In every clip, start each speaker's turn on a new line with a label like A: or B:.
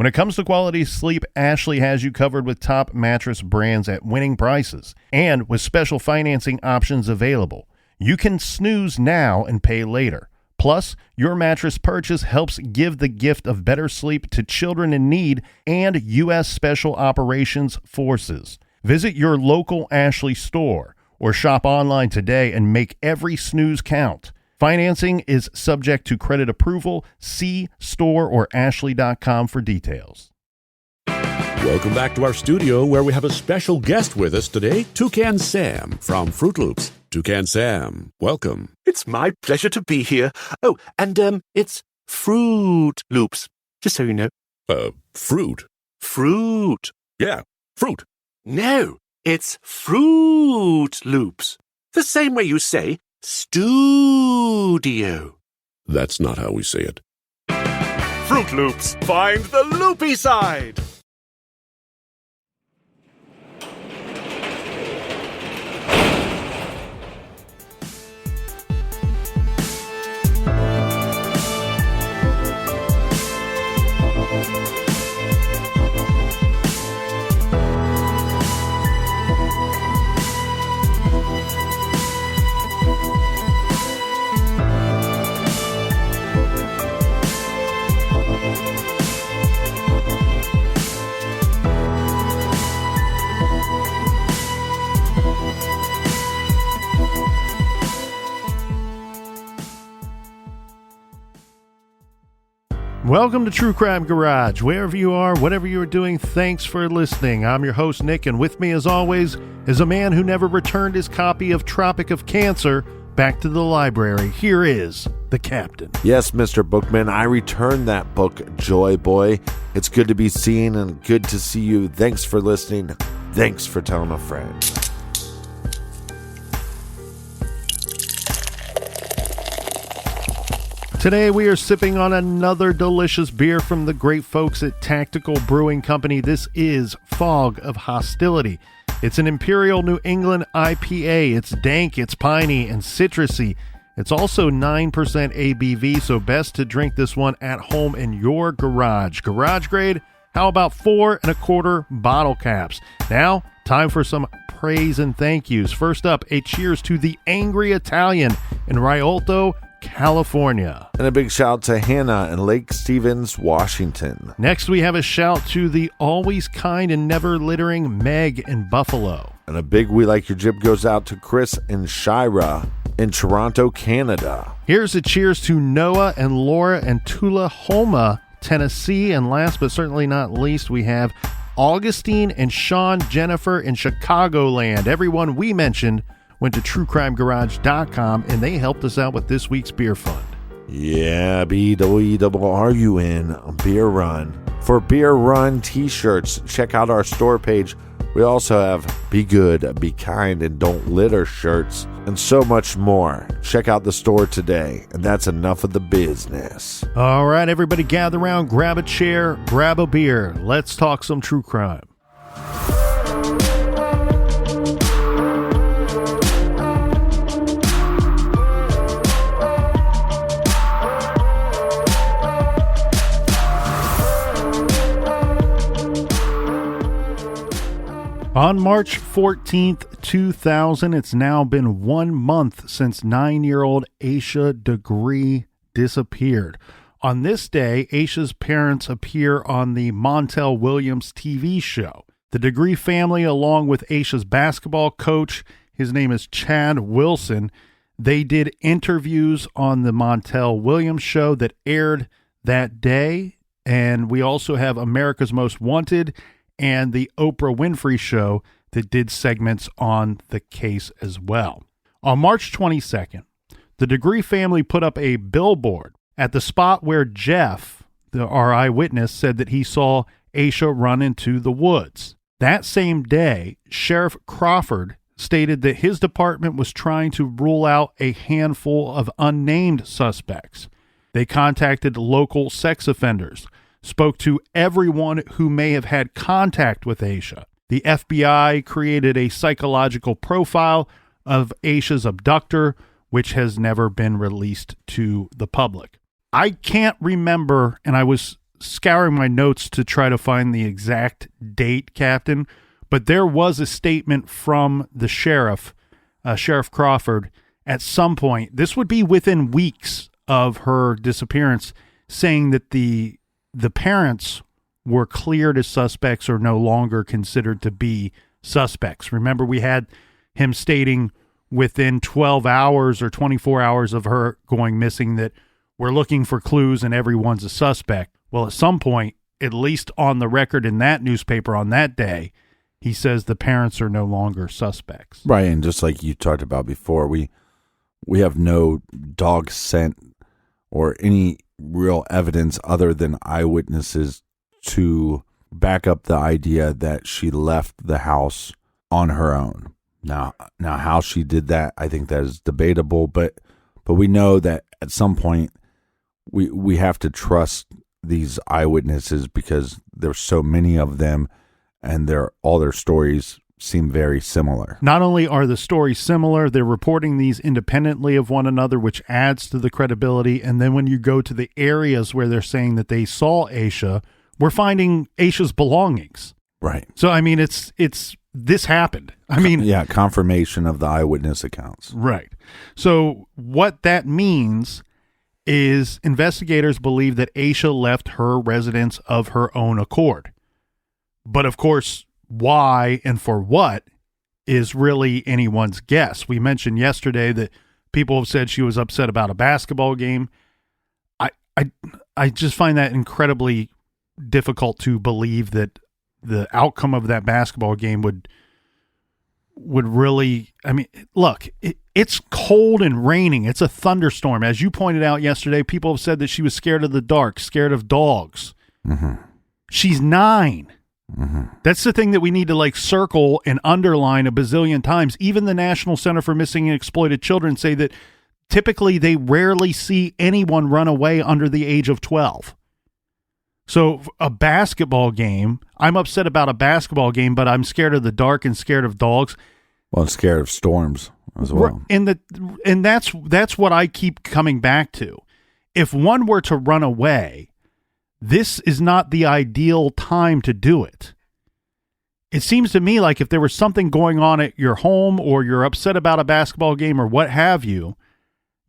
A: When it comes to quality sleep, Ashley has you covered with top mattress brands at winning prices and with special financing options available. You can snooze now and pay later. Plus, your mattress purchase helps give the gift of better sleep to children in need and U.S. Special Operations Forces. Visit your local Ashley store or shop online today and make every snooze count. Financing is subject to credit approval. See store or ashley.com for details.
B: Welcome back to our studio where we have a special guest with us today, Toucan Sam from Fruit Loops. Toucan Sam, welcome.
C: It's my pleasure to be here. Oh, and it's Fruit Loops, just so you know.
B: Fruit?
C: Fruit.
B: Yeah, fruit.
C: No, it's Fruit Loops. The same way you say studio.
B: That's not how we say it.
C: Fruit Loops, find the loopy side.
A: Welcome to True Crime Garage. Wherever you are, whatever you are doing, thanks for listening. I'm your host, Nick, and with me, as always, is a man who never returned his copy of Tropic of Cancer back to the library. Here is the Captain.
D: Yes, Mr. Bookman, I returned that book, Joy Boy. It's good to be seen and good to see you. Thanks for listening. Thanks for telling a friend.
A: Today we are sipping on another delicious beer from the great folks at Tactical Brewing Company. This is Fog of Hostility. It's an Imperial New England IPA. It's dank, it's piney, and citrusy. It's also 9% ABV, so best to drink this one at home in your garage. Garage grade? How about 4 1/4 bottle caps? Now, time for some praise and thank yous. First up, a cheers to the Angry Italian in Rialto, California.
D: And a big shout to Hannah in Lake Stevens, Washington.
A: Next, we have a shout to the always kind and never littering Meg in Buffalo.
D: And a big We Like Your Jib goes out to Chris and Shira in Toronto, Canada.
A: Here's a cheers to Noah and Laura in Tullahoma, Tennessee. And last but certainly not least, we have Augustine and Sean Jennifer in Chicagoland. Everyone we mentioned went to truecrimegarage.com, and they helped us out with this week's beer fund.
D: Yeah, BWRUN Beer Run. For Beer Run t-shirts, check out our store page. We also have Be Good, Be Kind, and Don't Litter shirts, and so much more. Check out the store today, and that's enough of the business.
A: All right, everybody gather around, grab a chair, grab a beer. Let's talk some true crime. On March 14th, 2000, it's now been 1 month since 9-year-old Asha Degree disappeared. On this day, Asha's parents appear on the Montel Williams TV show. The Degree family, along with Asha's basketball coach, his name is Chad Wilson, they did interviews on the Montel Williams show that aired that day. And we also have America's Most Wanted and the Oprah Winfrey Show that did segments on the case as well. On March 22nd, the Degree family put up a billboard at the spot where Jeff, our eyewitness, said that he saw Asha run into the woods. That same day, Sheriff Crawford stated that his department was trying to rule out a handful of unnamed suspects. They contacted local sex offenders, spoke to everyone who may have had contact with Asha. The FBI created a psychological profile of Asha's abductor, which has never been released to the public. I can't remember, and I was scouring my notes to try to find the exact date, Captain, but there was a statement from the sheriff, Sheriff Crawford, at some point. This would be within weeks of her disappearance, saying that the parents were cleared as suspects or no longer considered to be suspects. Remember, we had him stating within 12 hours or 24 hours of her going missing that we're looking for clues and everyone's a suspect. Well, at some point, at least on the record in that newspaper on that day, he says the parents are no longer suspects.
D: Right, and just like you talked about before, we have no dog scent or any real evidence other than eyewitnesses to back up the idea that she left the house on her own. Now how she did that, I think that is debatable, but we know that at some point we have to trust these eyewitnesses because there's so many of them and all their stories seem very similar.
A: Not only are the stories similar, they're reporting these independently of one another, which adds to the credibility. And then when you go to the areas where they're saying that they saw Asha, we're finding Asha's belongings.
D: Right.
A: So, I mean, this happened. I mean,
D: yeah, confirmation of the eyewitness accounts.
A: Right. So what that means is investigators believe that Asha left her residence of her own accord. But of course, why and for what is really anyone's guess. We mentioned yesterday that people have said she was upset about a basketball game. I just find that incredibly difficult to believe that the outcome of that basketball game would really, I mean, look, it's cold and raining. It's a thunderstorm. As you pointed out yesterday, people have said that she was scared of the dark, scared of dogs.
D: Mm-hmm.
A: She's 9.
D: Mm-hmm.
A: That's the thing that we need to circle and underline a bazillion times. Even the National Center for Missing and Exploited Children say that typically they rarely see anyone run away under the age of 12. So a basketball game, I'm upset about a basketball game, but I'm scared of the dark and scared of dogs.
D: Well, I'm scared of storms as well.
A: And that's what I keep coming back to. If one were to run away, this is not the ideal time to do it. It seems to me like if there was something going on at your home or you're upset about a basketball game or what have you,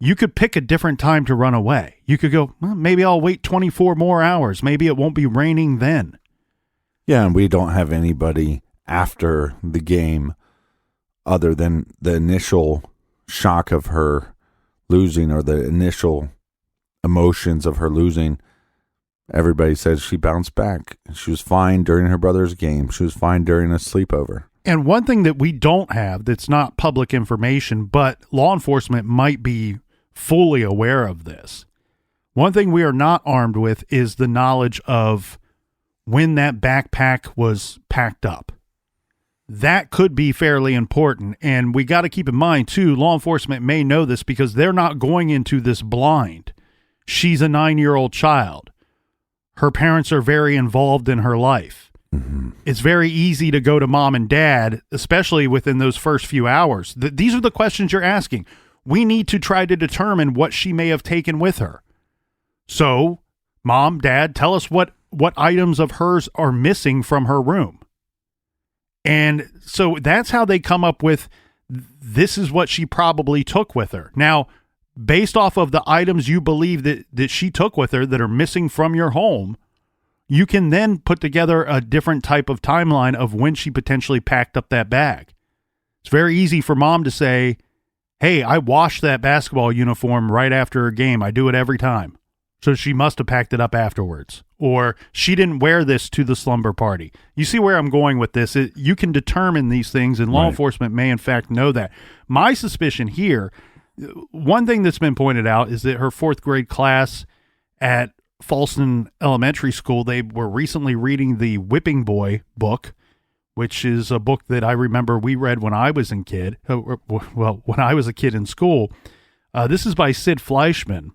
A: you could pick a different time to run away. You could go, well, maybe I'll wait 24 more hours. Maybe it won't be raining then.
D: Yeah, and we don't have anybody after the game other than the initial shock of her losing or the initial emotions of her losing. Everybody says she bounced back. She was fine during her brother's game. She was fine during a sleepover.
A: And one thing that we don't have that's not public information, but law enforcement might be fully aware of this. One thing we are not armed with is the knowledge of when that backpack was packed up. That could be fairly important. And we got to keep in mind, too, law enforcement may know this because they're not going into this blind. She's a 9-year-old child. Her parents are very involved in her life.
D: Mm-hmm.
A: It's very easy to go to mom and dad, especially within those first few hours. These are the questions you're asking. We need to try to determine what she may have taken with her. So, mom, dad, tell us what items of hers are missing from her room. And so that's how they come up with this is what she probably took with her. Now, based off of the items you believe that she took with her that are missing from your home, you can then put together a different type of timeline of when she potentially packed up that bag. It's very easy for mom to say, hey, I washed that basketball uniform right after a game. I do it every time. So she must have packed it up afterwards. Or she didn't wear this to the slumber party. You see where I'm going with this? You can determine these things, and law enforcement may in fact know that. My suspicion here, one thing that's been pointed out is that her 4th grade class at Falston Elementary School, they were recently reading the Whipping Boy book, which is a book that I remember we read when I was a kid. Well, when I was a kid in school. This is by Sid Fleischman.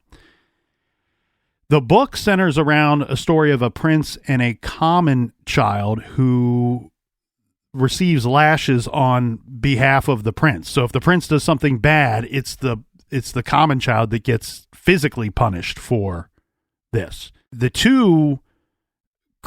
A: The book centers around a story of a prince and a common child who receives lashes on behalf of the prince. So if the prince does something bad, it's the common child that gets physically punished for this. The two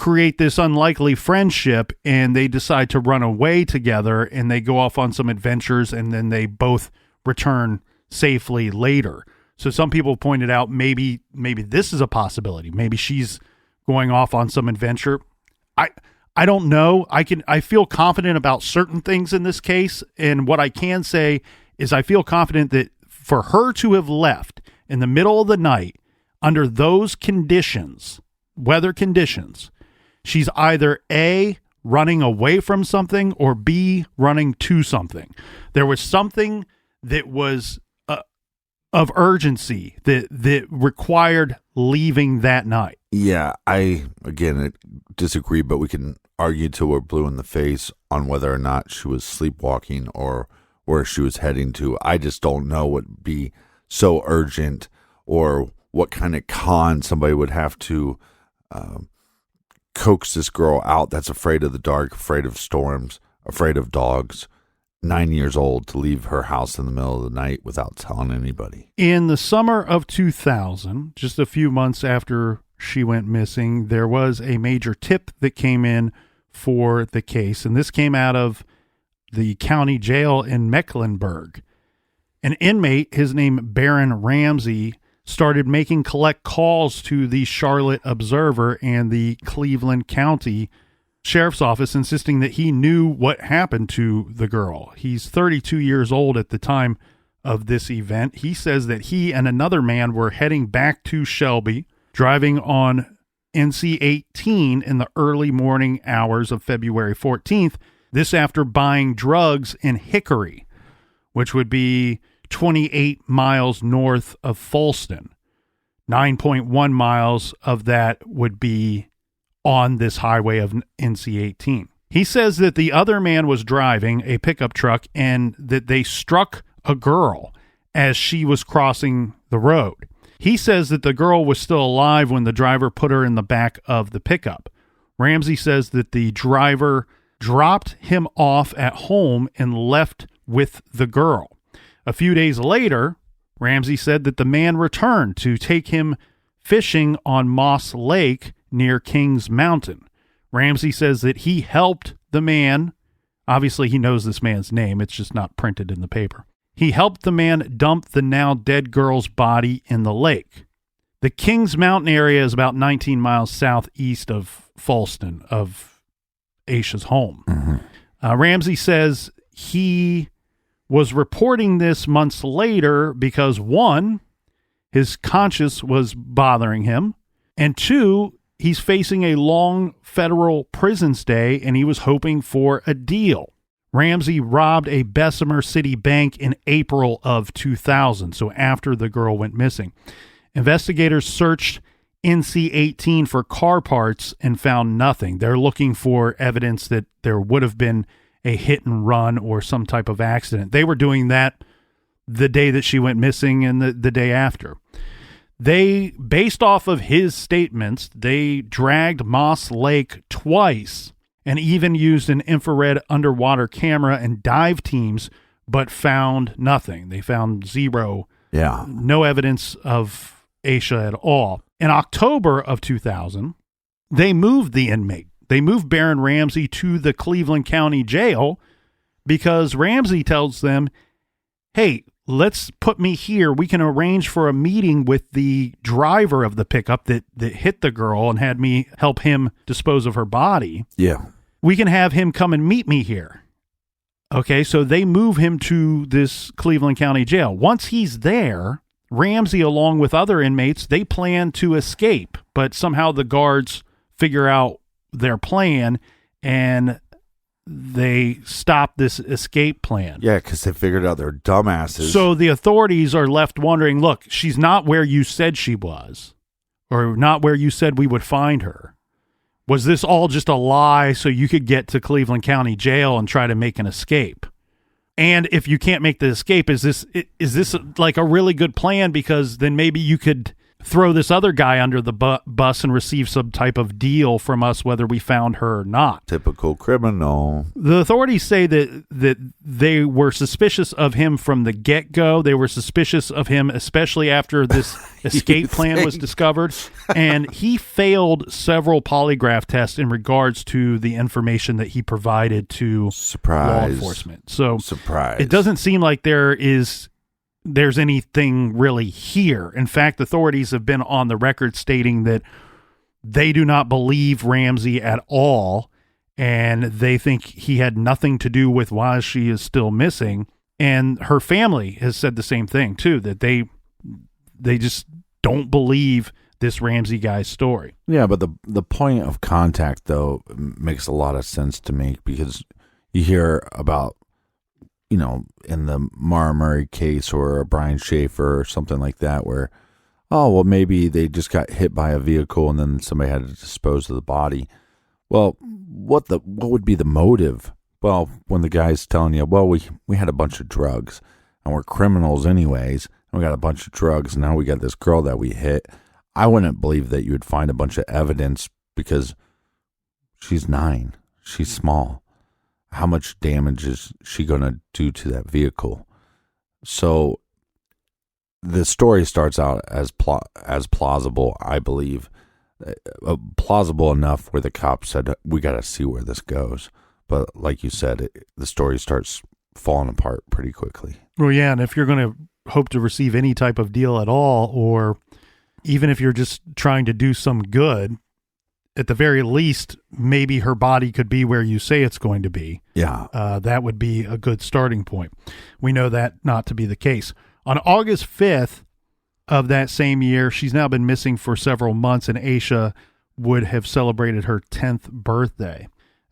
A: create this unlikely friendship, and they decide to run away together, and they go off on some adventures, and then they both return safely later. So some people pointed out maybe this is a possibility. Maybe she's going off on some adventure. I don't know. I feel confident about certain things in this case, and what I can say is I feel confident that for her to have left in the middle of the night under those conditions, weather conditions, she's either A, running away from something, or B, running to something. There was something that was of urgency that required leaving that night.
D: Yeah, I disagree, but we can argue till we're blue in the face on whether or not she was sleepwalking or where she was heading to. I just don't know what would be so urgent, or what kind of con somebody would have to coax this girl out that's afraid of the dark, afraid of storms, afraid of dogs, 9 years old, to leave her house in the middle of the night without telling anybody.
A: In the summer of 2000, just a few months after she went missing, there was a major tip that came in for the case, and this came out of the county jail in Mecklenburg. An inmate, his name Baron Ramsey, started making collect calls to the Charlotte Observer and the Cleveland County Sheriff's Office, insisting that he knew what happened to the girl. He's 32 years old at the time of this event. He says that he and another man were heading back to Shelby, driving on NC 18 in the early morning hours of February 14th, this after buying drugs in Hickory, which would be 28 miles north of Folston. 9.1 miles of that would be on this highway of NC 18. He says that the other man was driving a pickup truck and that they struck a girl as she was crossing the road. He says that the girl was still alive when the driver put her in the back of the pickup. Ramsey says that the driver dropped him off at home and left with the girl. A few days later, Ramsey said that the man returned to take him fishing on Moss Lake near Kings Mountain. Ramsey says that he helped the man. Obviously, he knows this man's name. It's just not printed in the paper. He helped the man dump the now dead girl's body in the lake. The Kings Mountain area is about 19 miles southeast of Folston, of Asha's home. Mm-hmm. Ramsey says he was reporting this months later because, one, his conscience was bothering him, and two, he's facing a long federal prison stay, and he was hoping for a deal. Ramsey robbed a Bessemer City bank in April of 2000, so after the girl went missing. Investigators searched NC 18 for car parts and found nothing. They're looking for evidence that there would have been a hit and run or some type of accident. They were doing that the day that she went missing and the day after. They, based off of his statements, they dragged Moss Lake twice and even used an infrared underwater camera and dive teams, but found nothing. They found zero.
D: Yeah.
A: No evidence of Asha at all. In October of 2000, they moved the inmate. They moved Baron Ramsey to the Cleveland County Jail because Ramsey tells them, hey, let's put me here. We can arrange for a meeting with the driver of the pickup that hit the girl and had me help him dispose of her body.
D: Yeah.
A: We can have him come and meet me here. Okay, so they move him to this Cleveland County Jail. Once he's there, Ramsey, along with other inmates, they plan to escape, but somehow the guards figure out their plan and they stop this escape plan.
D: Yeah, because they figured out they're dumbasses.
A: So the authorities are left wondering, look, she's not where you said she was, or not where you said we would find her. Was this all just a lie so you could get to Cleveland County Jail and try to make an escape? And if you can't make the escape, is this like a really good plan? Because then maybe you could throw this other guy under the bus and receive some type of deal from us, whether we found her or not.
D: Typical criminal.
A: The authorities say that they were suspicious of him from the get-go. They were suspicious of him, especially after this escape plan was discovered. And he failed several polygraph tests in regards to the information that he provided to law enforcement. So it doesn't seem like there's anything really here. In fact, authorities have been on the record stating that they do not believe Ramsey at all, and they think he had nothing to do with why she is still missing. And her family has said the same thing too, that they just don't believe this Ramsey guy's story.
E: Yeah, but the point of contact though makes a lot of sense to me, because you hear about, you know, in the Mara Murray case or a Brian Schaefer or something like that, where, oh, well, maybe they just got hit by a vehicle and then somebody had to dispose of the body. Well, what would be the motive? Well, when the guy's telling you, well, we had a bunch of drugs and we're criminals anyways, and we got a bunch of drugs, and now we got this girl that we hit. I wouldn't believe that you would find a bunch of evidence, because she's 9. She's small. How much damage is she going to do to that vehicle? So the story starts out as plausible, I believe, plausible enough where the cop said, we got to see where this goes. But like you said, the story starts falling apart pretty quickly.
A: Well, yeah, and if you're going to hope to receive any type of deal at all, or even if you're just trying to do some good, at the very least, maybe her body could be where you say it's going to be.
E: Yeah.
A: That would be a good starting point. We know that not to be the case. On August 5th of that same year, she's now been missing for several months, and Asha would have celebrated her 10th birthday.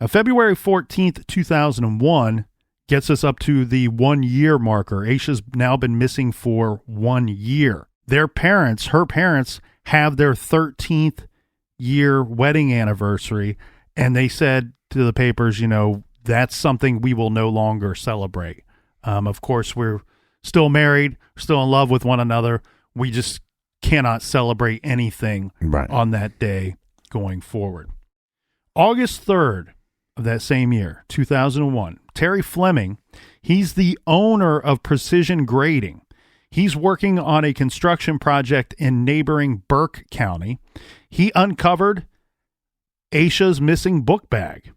A: February 14th, 2001 gets us up to the 1-year marker. Asha's now been missing for 1 year. Her parents, have their 13th year wedding anniversary, and they said to the papers, you know, that's something we will no longer celebrate. Of course, we're still married, still in love with one another. We just cannot celebrate anything on that day going forward. August 3rd of that same year, 2001, Terry Fleming, he's the owner of Precision Grading. He's working on a construction project in neighboring Burke County. He uncovered Asha's missing book bag.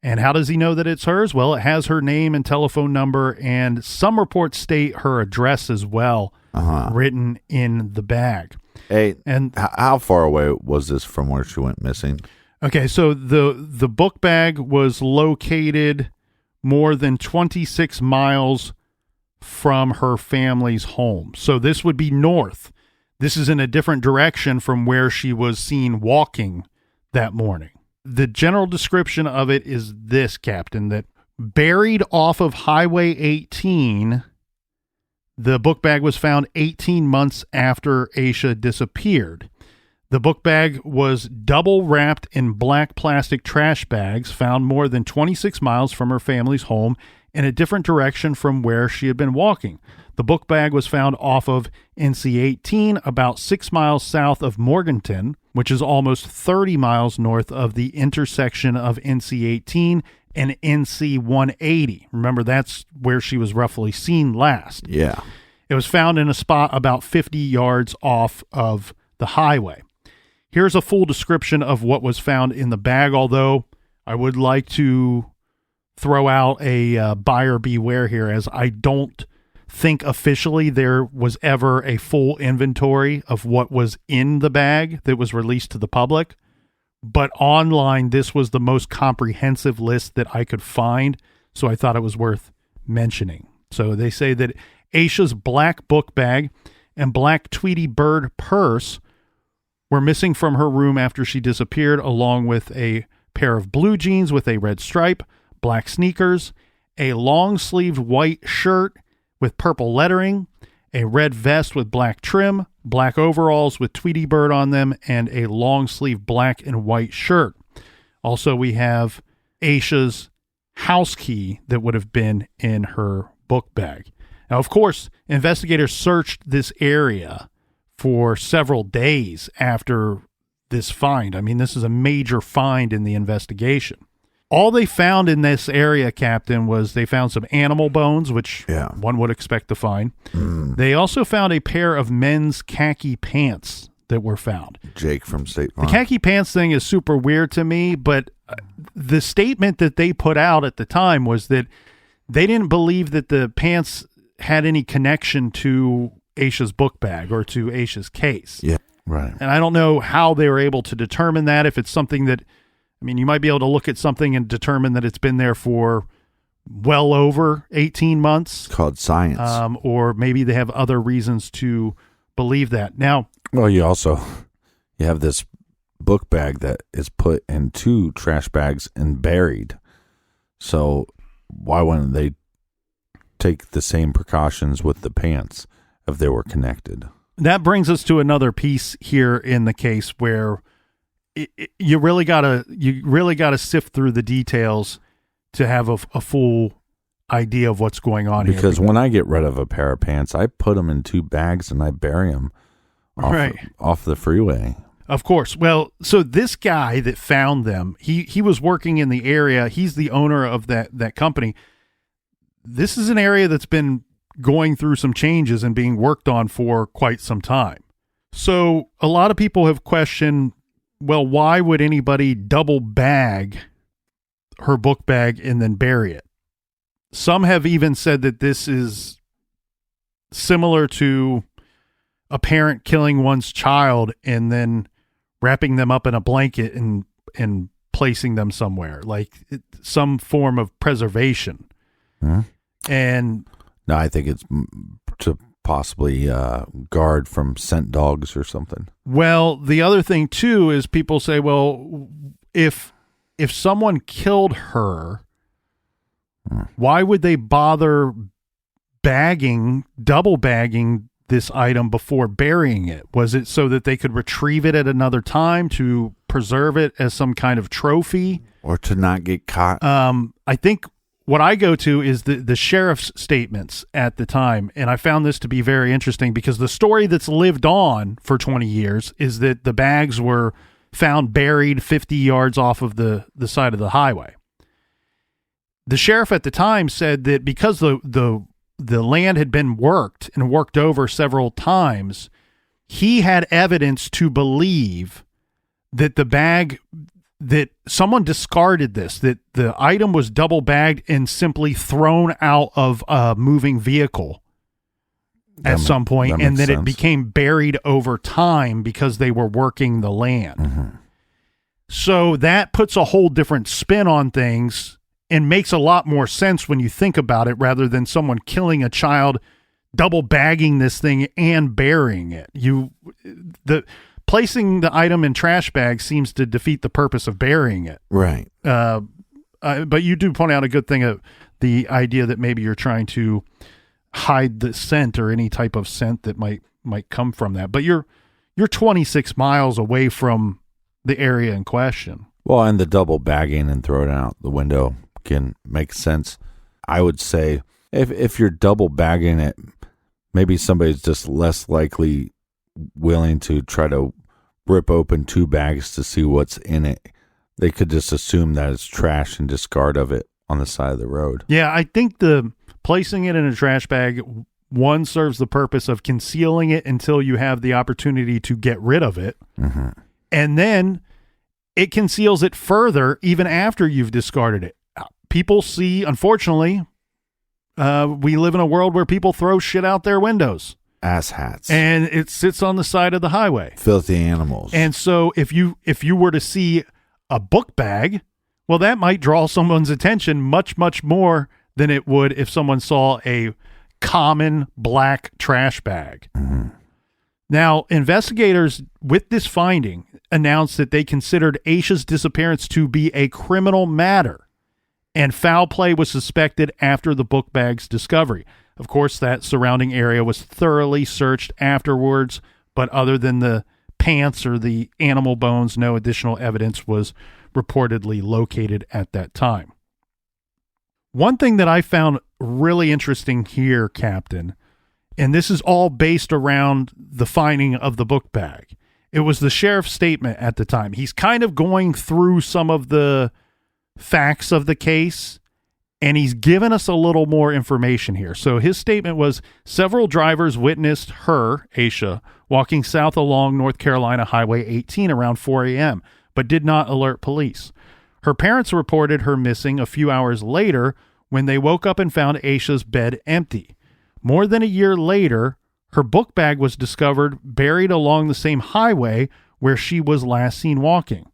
A: And how does he know that it's hers? Well, it has her name and telephone number, and some reports state her address as well, written in the bag.
D: Hey,
A: and
D: how far away was this from where she went missing?
A: Okay, so the book bag was located more than 26 miles from her family's home. So this would be north. This is in a different direction from where she was seen walking that morning. The general description of it is this, Captain, that buried off of Highway 18, the book bag was found 18 months after Asha disappeared. The book bag was double wrapped in black plastic trash bags found more than 26 miles from her family's home in a different direction from where she had been walking. The book bag was found off of NC 18, about 6 miles south of Morganton, which is almost 30 miles north of the intersection of NC 18 and NC 180. Remember, that's where she was roughly seen last.
D: Yeah.
A: It was found in a spot about 50 yards off of the highway. Here's a full description of what was found in the bag, although I would like to throw out a buyer beware here, as I don't think officially there was ever a full inventory of what was in the bag that was released to the public. But online, this was the most comprehensive list that I could find, so I thought it was worth mentioning. So they say that Asha's black book bag and black Tweety Bird purse were missing from her room after she disappeared, along with a pair of blue jeans with a red stripe, black sneakers, a long-sleeved white shirt with purple lettering, a red vest with black trim, black overalls with Tweety Bird on them, and a long-sleeved black and white shirt. Also, we have Asha's house key that would have been in her book bag. Now, of course, investigators searched this area for several days after this find. I mean, this is a major find in the investigation. All they found in this area, Captain, was they found some animal bones, which one would expect to find. They also found a pair of men's khaki pants that were found.
E: Jake from State Farm.
A: The khaki pants thing is super weird to me, but the statement that they put out at the time was that they didn't believe that the pants had any connection to Asha's book bag or to Asha's case.
E: Yeah, right.
A: And I don't know how they were able to determine that, if it's something that, I mean, you might be able to look at something and determine that it's been there for well over 18 months.
E: It's called science.
A: Or maybe they have other reasons to believe that. Now,
E: well, you have this book bag that is put in 2 trash bags and buried. So why wouldn't they take the same precautions with the pants if they were connected?
A: that brings us to another piece here in the case where you really gotta sift through the details to have a full idea of what's going on here.
E: Because when I get rid of a pair of pants, I put them in 2 bags and I bury them off the freeway.
A: Of course. Well, so this guy that found them, he was working in the area. He's the owner of that company. This is an area that's been going through some changes and being worked on for quite some time. So a lot of people have questioned, well, why would anybody double bag her book bag and then bury it? Some have even said that this is similar to a parent killing one's child and then wrapping them up in a blanket and placing them somewhere, like some form of preservation.
E: Hmm.
A: And
E: no, I think it's to possibly guard from scent dogs or something.
A: Well, the other thing too is people say, well, if someone killed her, why would they bother double bagging this item before burying it? Was it so that they could retrieve it at another time to preserve it as some kind of trophy?
E: Or to not get caught?
A: I think what I go to is the sheriff's statements at the time, and I found this to be very interesting because the story that's lived on for 20 years is that the bags were found buried 50 yards off of the side of the highway. The sheriff at the time said that because the land had been worked and worked over several times, he had evidence to believe that the bag, that someone discarded this, that the item was double bagged and simply thrown out of a moving vehicle at some point, and that it became buried over time because they were working the land.
E: Mm-hmm.
A: So that puts a whole different spin on things and makes a lot more sense when you think about it, rather than someone killing a child, double bagging this thing and burying it. Placing the item in trash bags seems to defeat the purpose of burying it.
E: Right.
A: But you do point out a good thing of the idea that maybe you're trying to hide the scent or any type of scent that might come from that. But you're 26 miles away from the area in question.
E: Well, and the double bagging and throwing it out the window can make sense. I would say if you're double bagging it, maybe somebody's just less likely willing to try to rip open 2 bags to see what's in it. They could just assume that it's trash and discard of it on the side of the road. Yeah,
A: I think the placing it in a trash bag, one, serves the purpose of concealing it until you have the opportunity to get rid of it.
E: Mm-hmm.
A: And then it conceals it further even after you've discarded it. People see, unfortunately, we live in a world where people throw shit out their windows.
E: Asshats.
A: And it sits on the side of the highway.
E: Filthy animals.
A: And so if you were to see a book bag, well, that might draw someone's attention much, much more than it would if someone saw a common black trash bag.
E: Mm-hmm.
A: Now, investigators with this finding announced that they considered Asha's disappearance to be a criminal matter, and foul play was suspected after the book bag's discovery. Of course, that surrounding area was thoroughly searched afterwards, but other than the pants or the animal bones, no additional evidence was reportedly located at that time. One thing that I found really interesting here, Captain, And this is all based around the finding of the book bag. It was the sheriff's statement at the time. He's kind of going through some of the facts of the case, and he's given us a little more information here. So his statement was, several drivers witnessed her, Asha, walking south along North Carolina Highway 18 around 4 a.m., but did not alert police. Her parents reported her missing a few hours later when they woke up and found Asha's bed empty. More than a year later, her book bag was discovered buried along the same highway where she was last seen walking.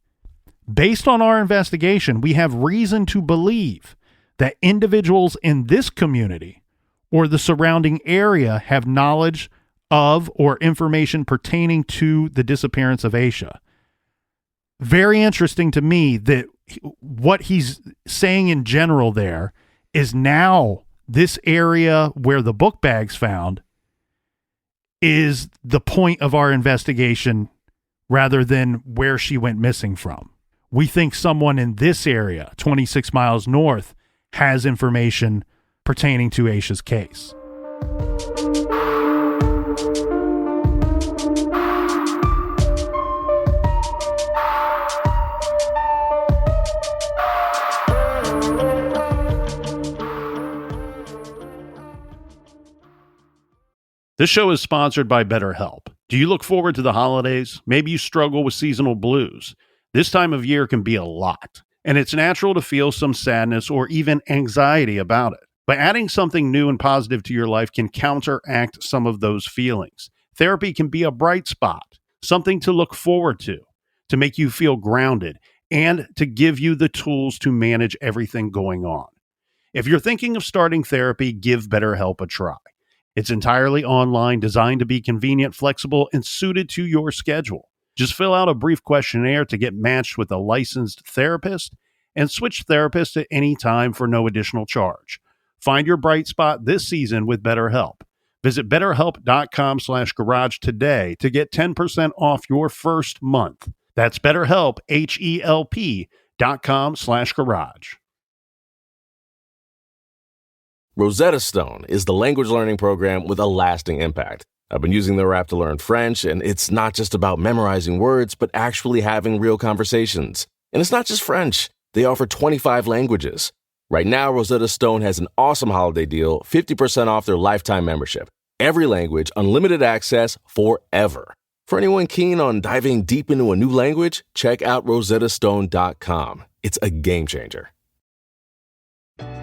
A: Based on our investigation, we have reason to believe that individuals in this community or the surrounding area have knowledge of or information pertaining to the disappearance of Asha. Very interesting to me that what he's saying in general there is now this area where the book bag's found is the point of our investigation rather than where she went missing from. We think someone in this area, 26 miles north, has information pertaining to Asha's case. This show is sponsored by BetterHelp. Do you look forward to the holidays? Maybe you struggle with seasonal blues. This time of year can be a lot, and it's natural to feel some sadness or even anxiety about it. But adding something new and positive to your life can counteract some of those feelings. Therapy can be a bright spot, something to look forward to make you feel grounded, and to give you the tools to manage everything going on. If you're thinking of starting therapy, give BetterHelp a try. It's entirely online, designed to be convenient, flexible, and suited to your schedule. Just fill out a brief questionnaire to get matched with a licensed therapist and switch therapists at any time for no additional charge. Find your bright spot this season with BetterHelp. Visit BetterHelp.com/garage today to get 10% off your first month. That's BetterHelp, HELP.com/garage.
F: Rosetta Stone is the language learning program with a lasting impact. I've been using their app to learn French, and it's not just about memorizing words, but actually having real conversations. And it's not just French. They offer 25 languages. Right now, Rosetta Stone has an awesome holiday deal, 50% off their lifetime membership. Every language, unlimited access forever. For anyone keen on diving deep into a new language, check out rosettastone.com. It's a game changer.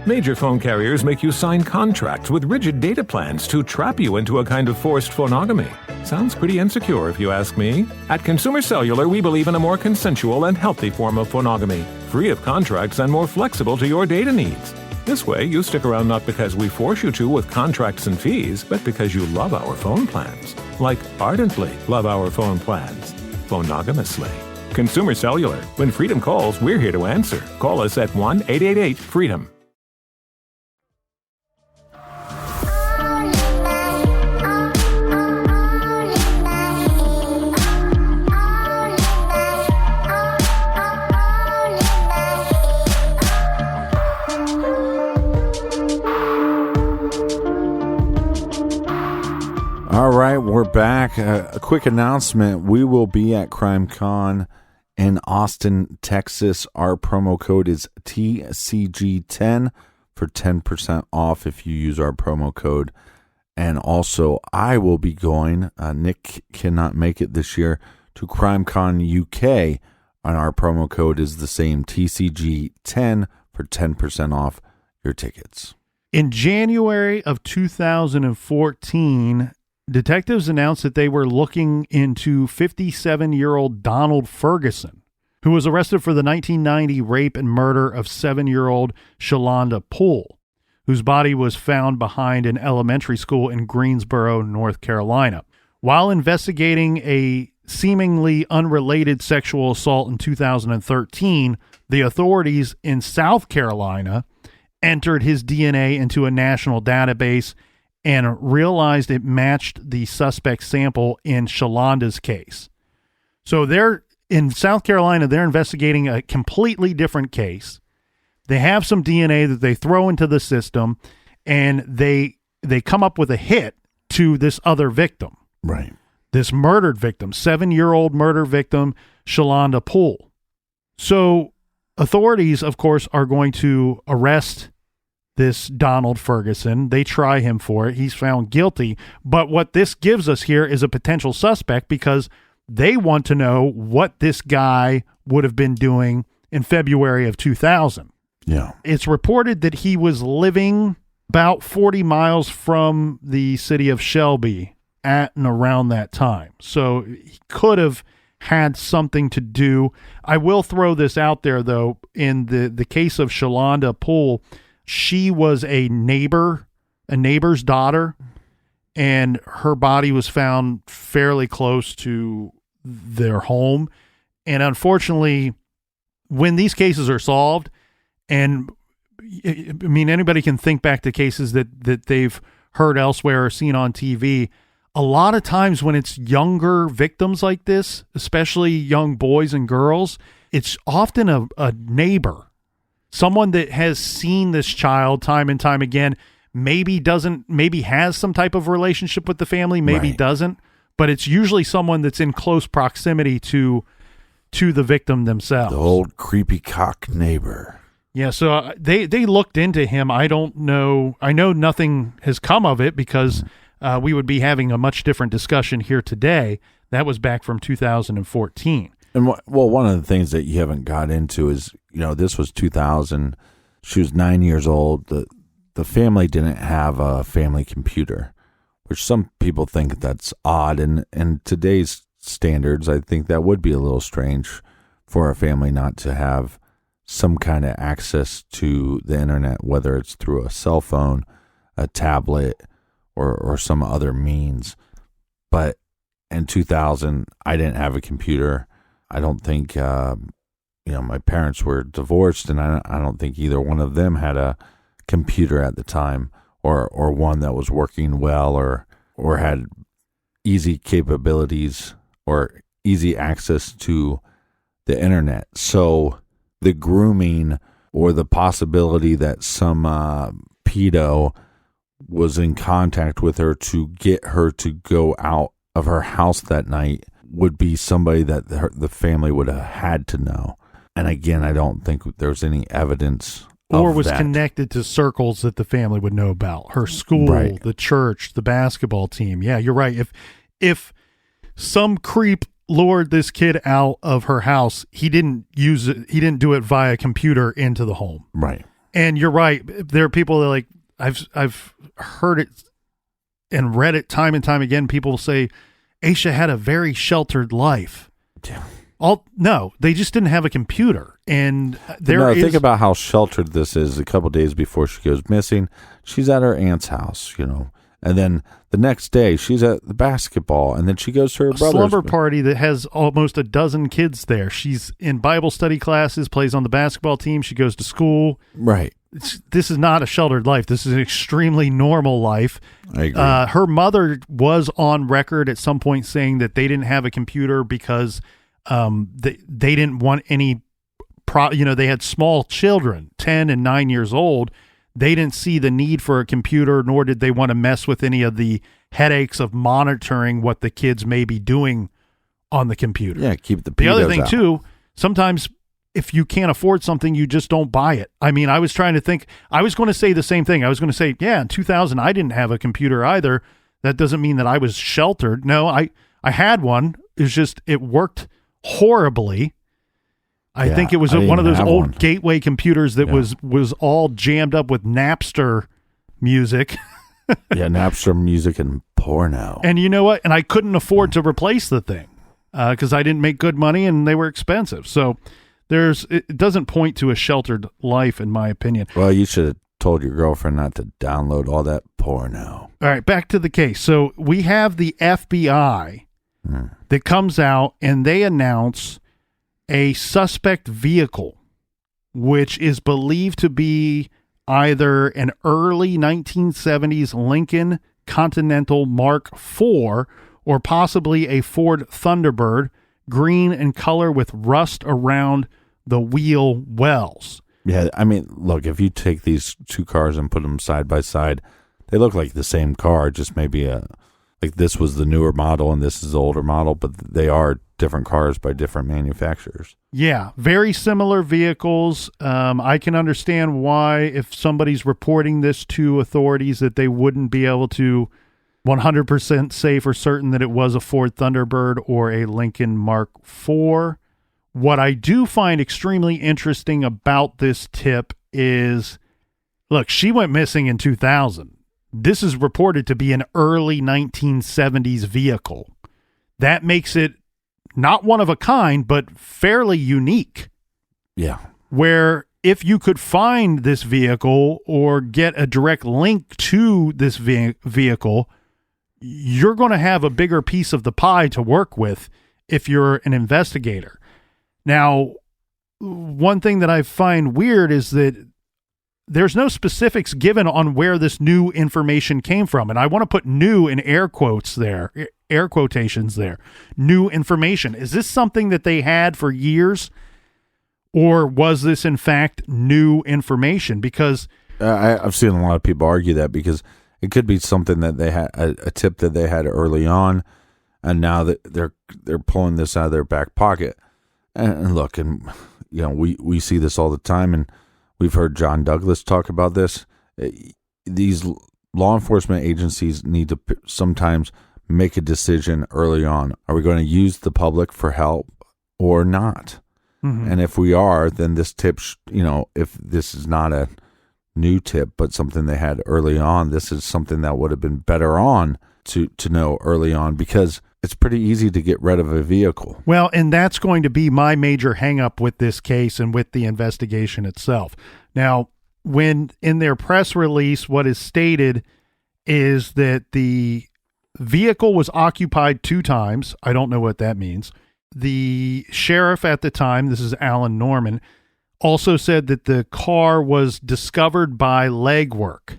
G: Major phone carriers make you sign contracts with rigid data plans to trap you into a kind of forced phonogamy. Sounds pretty insecure if you ask me. At Consumer Cellular, we believe in a more consensual and healthy form of phonogamy, free of contracts and more flexible to your data needs. This way, you stick around not because we force you to with contracts and fees, but because you love our phone plans. Like ardently love our phone plans. Phonogamously. Consumer Cellular. When freedom calls, we're here to answer. Call us at 1-888-FREEDOM.
E: All right, we're back. A quick announcement. We will be at CrimeCon in Austin, Texas. Our promo code is TCG10 for 10% off if you use our promo code. And also, I will be going, Nick cannot make it this year, to CrimeCon UK. And our promo code is the same, TCG10 for 10% off your tickets.
A: In January of 2014, detectives announced that they were looking into 57-year-old Donald Ferguson, who was arrested for the 1990 rape and murder of 7-year-old Shalonda Poole, whose body was found behind an elementary school in Greensboro, North Carolina. While investigating a seemingly unrelated sexual assault in 2013, the authorities in South Carolina entered his DNA into a national database and realized it matched the suspect sample in Shalonda's case. So they're in South Carolina, they're investigating a completely different case. They have some DNA that they throw into the system, and they come up with a hit to this other victim.
E: Right.
A: This murdered victim, 7-year-old murder victim, Shalonda Poole. So authorities, of course, are going to arrest this Donald Ferguson. They try him for it. He's found guilty. But what this gives us here is a potential suspect, because they want to know what this guy would have been doing in February of 2000.
E: Yeah.
A: It's reported that he was living about 40 miles from the city of Shelby at and around that time. So he could have had something to do. I will throw this out there, though. In the case of Shalonda Poole, she was a neighbor's daughter, and her body was found fairly close to their home. And unfortunately, when these cases are solved, and I mean, anybody can think back to cases that they've heard elsewhere or seen on TV. A lot of times when it's younger victims like this, especially young boys and girls, it's often a neighbor, someone that has seen this child time and time again, maybe has some type of relationship with the family, maybe doesn't, but it's usually someone that's in close proximity to the victim themselves.
E: The old creepy cock neighbor.
A: Yeah, so they looked into him. I don't know. I know nothing has come of it, because we would be having a much different discussion here today. That was back from 2014.
E: And one of the things that you haven't got into is, this was 2000. She was 9 years old. The family didn't have a family computer, which some people think that's odd. And today's standards, I think that would be a little strange for a family not to have some kind of access to the internet, whether it's through a cell phone, a tablet, or some other means. But in 2000, I didn't have a computer. I don't think, my parents were divorced, and I don't think either one of them had a computer at the time, or one that was working well, or had easy capabilities or easy access to the internet. So the grooming, or the possibility that some pedo was in contact with her to get her to go out of her house that night, would be somebody that the family would have had to know. And again, I don't think there's any evidence
A: or was
E: that.
A: Connected to circles that the family would know about. Her school,
E: Right.
A: the church, the basketball team. Yeah, you're right. If some creep lured this kid out of her house, he didn't use it. He didn't do it via computer into the home.
E: Right.
A: And you're right. There are people that like, I've heard it and read it time and time again. People say Asha had a very sheltered life.
E: Yeah.
A: No, they just didn't have a computer. And
E: think about how sheltered this is. A couple days before she goes missing, she's at her aunt's house, and then the next day she's at the basketball, and then she goes to her brother's
A: slumber party that has almost a dozen kids there. She's in Bible study classes, plays on the basketball team. She goes to school.
E: Right.
A: This is not a sheltered life. This is an extremely normal life.
E: I agree.
A: Her mother was on record at some point saying that they didn't have a computer because they didn't want any they had small children, 10 and 9 years old. They didn't see the need for a computer, nor did they want to mess with any of the headaches of monitoring what the kids may be doing on the computer.
E: Yeah, keep the
A: other thing
E: out.
A: too, sometimes if you can't afford something, you just don't buy it. I mean, I was trying to think, I was going to say the same thing. I was going to say, yeah, in 2000, I didn't have a computer either. That doesn't mean that I was sheltered. No, I had one. It's just, it worked horribly. I think it was one of those old gateway computers that was all jammed up with Napster music.
E: Yeah, Napster music and porno.
A: And you know what? And I couldn't afford to replace the thing because I didn't make good money and they were expensive. So it doesn't point to a sheltered life, in my opinion.
E: Well, you should have told your girlfriend not to download all that porno.
A: All right, back to the case. So we have the FBI that comes out and they announce a suspect vehicle, which is believed to be either an early 1970s Lincoln Continental Mark IV or possibly a Ford Thunderbird, green in color with rust around the wheel wells.
E: Yeah, I mean, look, if you take these two cars and put them side by side, they look like the same car, just maybe a like this was the newer model and this is the older model, but they are different cars by different manufacturers.
A: Yeah, very similar vehicles. I can understand why, if somebody's reporting this to authorities, that they wouldn't be able to 100% say for certain that it was a Ford Thunderbird or a Lincoln Mark IV. What I do find extremely interesting about this tip is, look, she went missing in 2000. This is reported to be an early 1970s vehicle. That makes it not one of a kind, but fairly unique.
E: Yeah.
A: Where if you could find this vehicle or get a direct link to this vehicle, you're going to have a bigger piece of the pie to work with if you're an investigator. Now, one thing that I find weird is that there's no specifics given on where this new information came from. And I want to put new in air quotes there, air quotations there. New information. Is this something that they had for years? Or was this, in fact, new information? Because
E: I've seen a lot of people argue that, because it could be something that they had, a tip that they had early on, and now that they're pulling this out of their back pocket. And look, and you know, we see this all the time, and we've heard John Douglas talk about this. These law enforcement agencies need to sometimes make a decision early on. Are we going to use the public for help or not? Mm-hmm. And if we are, then this tip, if this is not a new tip, but something they had early on, this is something that would have been better on to know early on, because it's pretty easy to get rid of a vehicle.
A: Well, and that's going to be my major hang-up with this case and with the investigation itself. Now, when in their press release, what is stated is that the vehicle was occupied 2 times. I don't know what that means. The sheriff at the time, this is Alan Norman, also said that the car was discovered by legwork.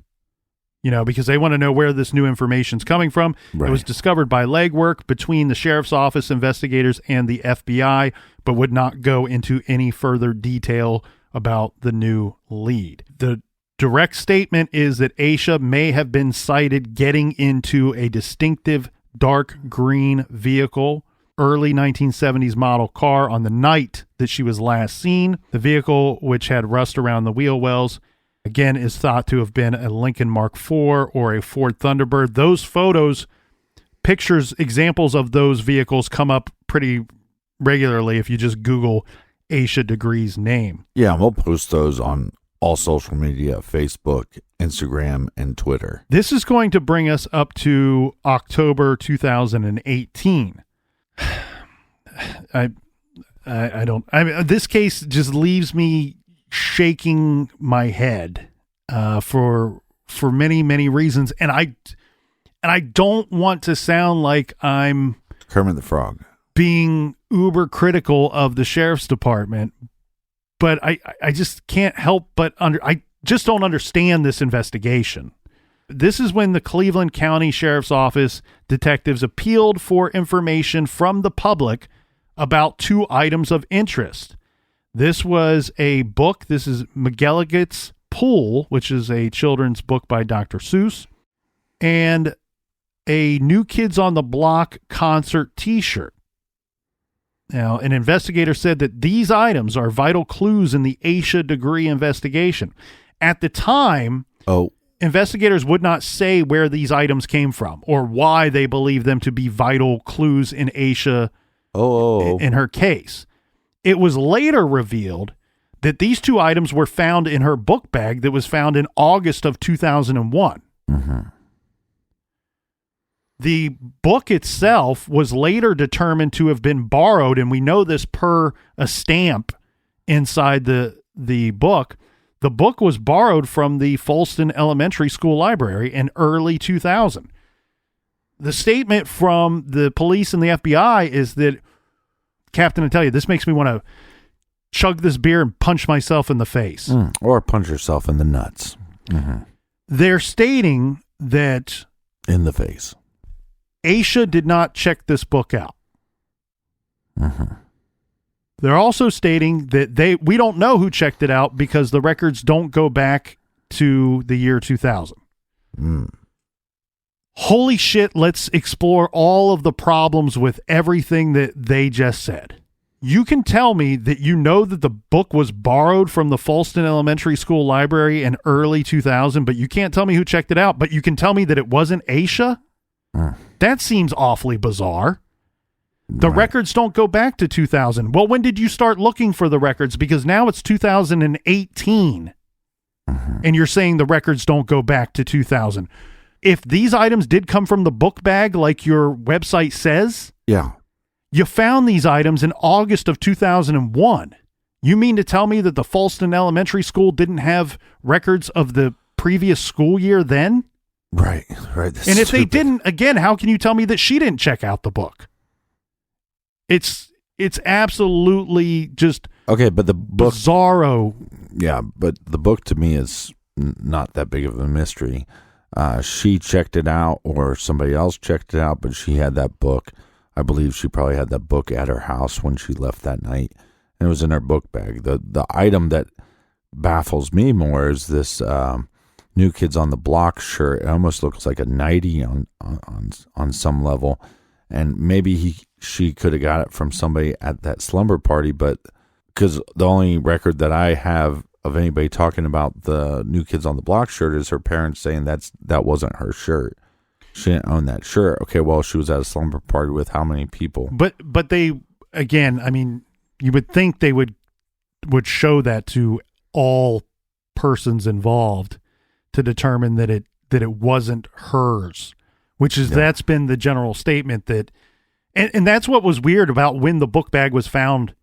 A: Because they want to know where this new information's coming from. Right. It was discovered by legwork between the sheriff's office investigators and the FBI, but would not go into any further detail about the new lead. The direct statement is that Asha may have been sighted getting into a distinctive dark green vehicle, early 1970s model car, on the night that she was last seen. The vehicle, which had rust around the wheel wells, again, is thought to have been a Lincoln Mark IV or a Ford Thunderbird. Those photos, pictures, examples of those vehicles come up pretty regularly if you just Google Asha Degree's name.
E: Yeah, we'll post those on all social media, Facebook, Instagram, and Twitter.
A: This is going to bring us up to October 2018. This case just leaves me shaking my head for many, many reasons, and I don't want to sound like I'm
E: Kermit the Frog
A: being uber critical of the sheriff's department, but I just can't help but I just don't understand this investigation. This is when the Cleveland County Sheriff's Office detectives appealed for information from the public about 2 items of interest. This was a book. This is McGilligan's Pool, which is a children's book by Dr. Seuss, and a New Kids on the Block concert T-shirt. Now, an investigator said that these items are vital clues in the Asha Degree investigation. At the time, investigators would not say where these items came from or why they believe them to be vital clues in Asha in her case. It was later revealed that these 2 items were found in her book bag that was found in August of 2001. Mm-hmm. The book itself was later determined to have been borrowed, and we know this per a stamp inside the book. The book was borrowed from the Folston Elementary School Library in early 2000. The statement from the police and the FBI is that, Captain, I tell you, this makes me want to chug this beer and punch myself in the face.
E: Or punch yourself in the nuts. Mm-hmm.
A: They're stating that
E: in the face,
A: Asha did not check this book out.
E: Mm-hmm.
A: They're also stating that we don't know who checked it out because the records don't go back to the year 2000. holy shit, let's explore all of the problems with everything that they just said. You can tell me that you know that the book was borrowed from the Falston Elementary School library in early 2000, but you can't tell me who checked it out, but you can tell me that it wasn't Asha? That seems awfully bizarre. The records don't go back to 2000. Well, when did you start looking for the records? Because now it's 2018, and you're saying the records don't go back to 2000. If these items did come from the book bag like your website says, you found these items in August of 2001. You mean to tell me that the Falston Elementary School didn't have records of the previous school year then?
E: Right.
A: And if they didn't, again, how can you tell me that she didn't check out the book? It's absolutely just
E: okay, but the book,
A: bizarro.
E: Yeah, but the book to me is not that big of a mystery. She checked it out, or somebody else checked it out, but she had that book. I believe she probably had that book at her house when she left that night, and it was in her book bag. The item that baffles me more is this New Kids on the Block shirt. It almost looks like a nightie on some level, and maybe she could have got it from somebody at that slumber party, but because the only record that I have of anybody talking about the New Kids on the Block shirt is her parents saying that wasn't her shirt. She didn't own that shirt. Okay, well, she was at a slumber party with how many people?
A: But they, again, I mean, you would think they would show that to all persons involved to determine that it wasn't hers, which is that's been the general statement that, and that's what was weird about when the book bag was found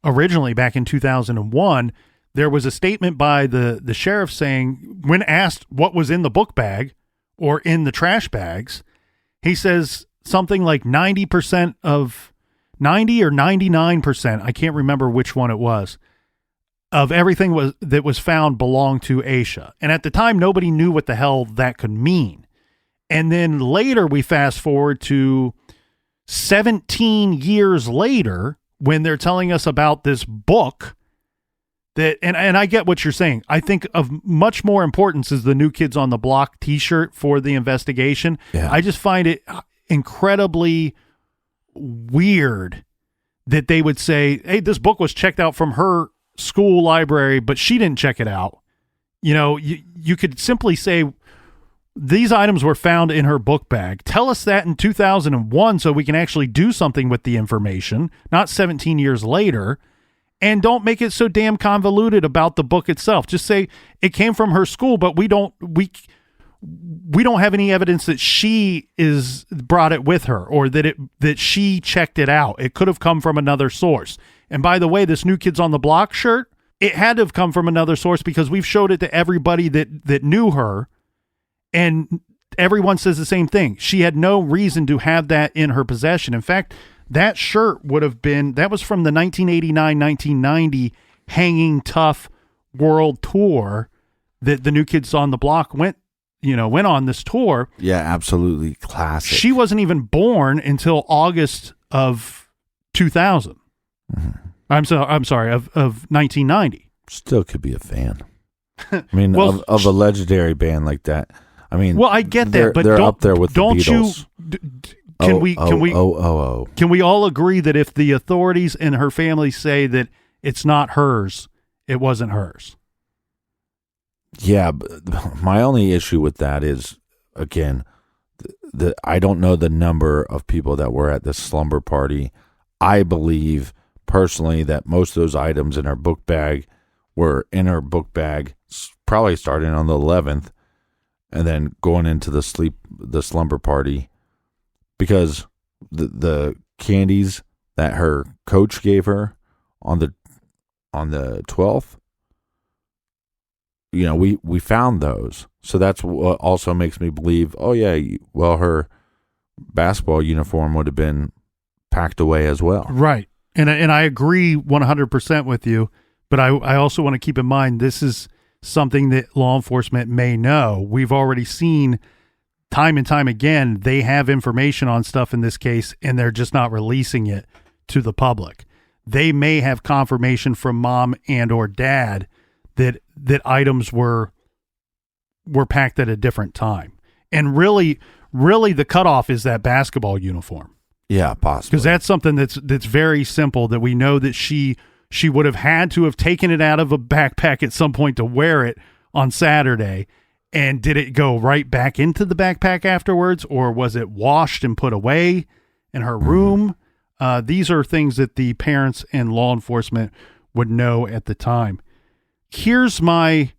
A: originally back in 2001. There was a statement by the sheriff saying, when asked what was in the book bag or in the trash bags, he says something like 90% of 90 or 99%. I can't remember which one it was, of everything that was found belonged to Asha. And at the time, nobody knew what the hell that could mean. And then later we fast forward to 17 years later when they're telling us about this book that, and I get what you're saying. I think of much more importance is the New Kids on the Block t-shirt for the investigation.
E: Yeah.
A: I just find it incredibly weird that they would say, hey, this book was checked out from her school library, but she didn't check it out. You know, you could simply say these items were found in her book bag. Tell us that in 2001 so we can actually do something with the information, not 17 years later. And don't make it so damn convoluted about the book itself. Just say it came from her school, but we don't have any evidence that she brought it with her or that she checked it out. It could have come from another source. And by the way, this New Kids on the Block shirt, it had to have come from another source because we've showed it to everybody that knew her, and everyone says the same thing. She had no reason to have that in her possession. In fact, that shirt that was from the 1989-1990 Hanging Tough World Tour that the New Kids on the Block went on this tour.
E: Yeah, absolutely classic.
A: She wasn't even born until August of 2000. Mm-hmm. I'm sorry, of 1990.
E: Still could be a fan. I mean, well, of a legendary band like that. I mean,
A: well, I get that, but
E: they're up there with the Beatles.
A: Can we all agree that if the authorities and her family say that it's not hers, it wasn't hers?
E: Yeah, but my only issue with that is, again, I don't know the number of people that were at this slumber party. I believe personally that most of those items in her book bag were in her book bag, probably starting on the 11th, and then going into the slumber party. Because the candies that her coach gave her on the 12th, you know, we found those. So that's what also makes me believe, oh yeah, well, her basketball uniform would have been packed away as well. Right.
A: And I agree 100% with you, but I also want to keep in mind this is something that law enforcement may know. We've already seen time and time again, they have information on stuff in this case, and they're just not releasing it to the public. They may have confirmation from mom and or dad that items were packed at a different time. And really really the cutoff is that basketball uniform.
E: Yeah, possibly.
A: Because that's something that's very simple, that we know that she would have had to have taken it out of a backpack at some point to wear it on Saturday. And did it go right back into the backpack afterwards, or was it washed and put away in her room? These are things that the parents and law enforcement would know at the time. Here's my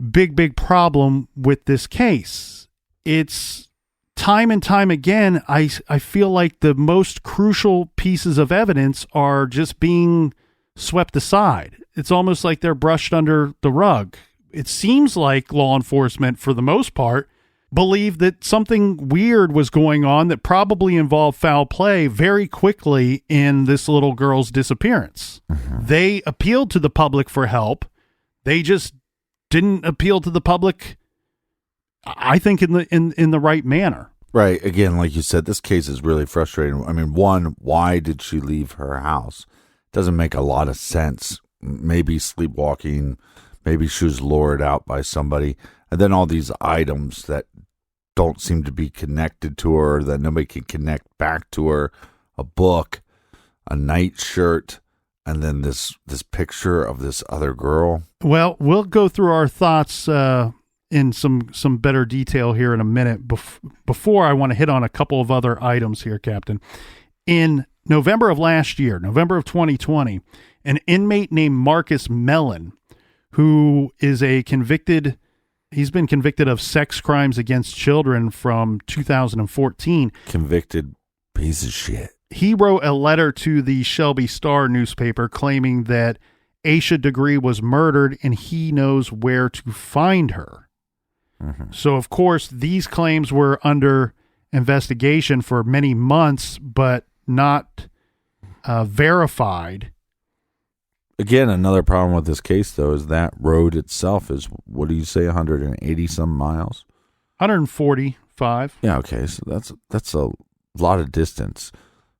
A: big problem with this case. It's time and time again, I feel like the most crucial pieces of evidence are just being swept aside. It's almost like they're brushed under the rug. It seems like law enforcement, for the most part, believed that something weird was going on that probably involved foul play very quickly in this little girl's disappearance. They appealed to the public for help. They just didn't appeal to the public, I think, in the right manner.
E: Right. Again, like you said, this case is really frustrating. I mean, one, why did she leave her house? Doesn't make a lot of sense. Maybe sleepwalking. Maybe she was lured out by somebody. And then all these items that don't seem to be connected to her, that nobody can connect back to her. A book, a nightshirt, and then this picture of this other girl.
A: Well, we'll go through our thoughts in some better detail here in a minute. Before I want to hit on a couple of other items here, Captain. In November of last year, November of 2020, an inmate named Marcus Mellon, who is he's been convicted of sex crimes against children from 2014.
E: Convicted piece of shit.
A: He wrote a letter to the Shelby Star newspaper claiming that Asha Degree was murdered and he knows where to find her. So, of course, these claims were under investigation for many months, but not verified.
E: Again, another problem with this case, though, is that road itself is, what do you say, 180 some miles?
A: 145.
E: Yeah, okay, so that's a lot of distance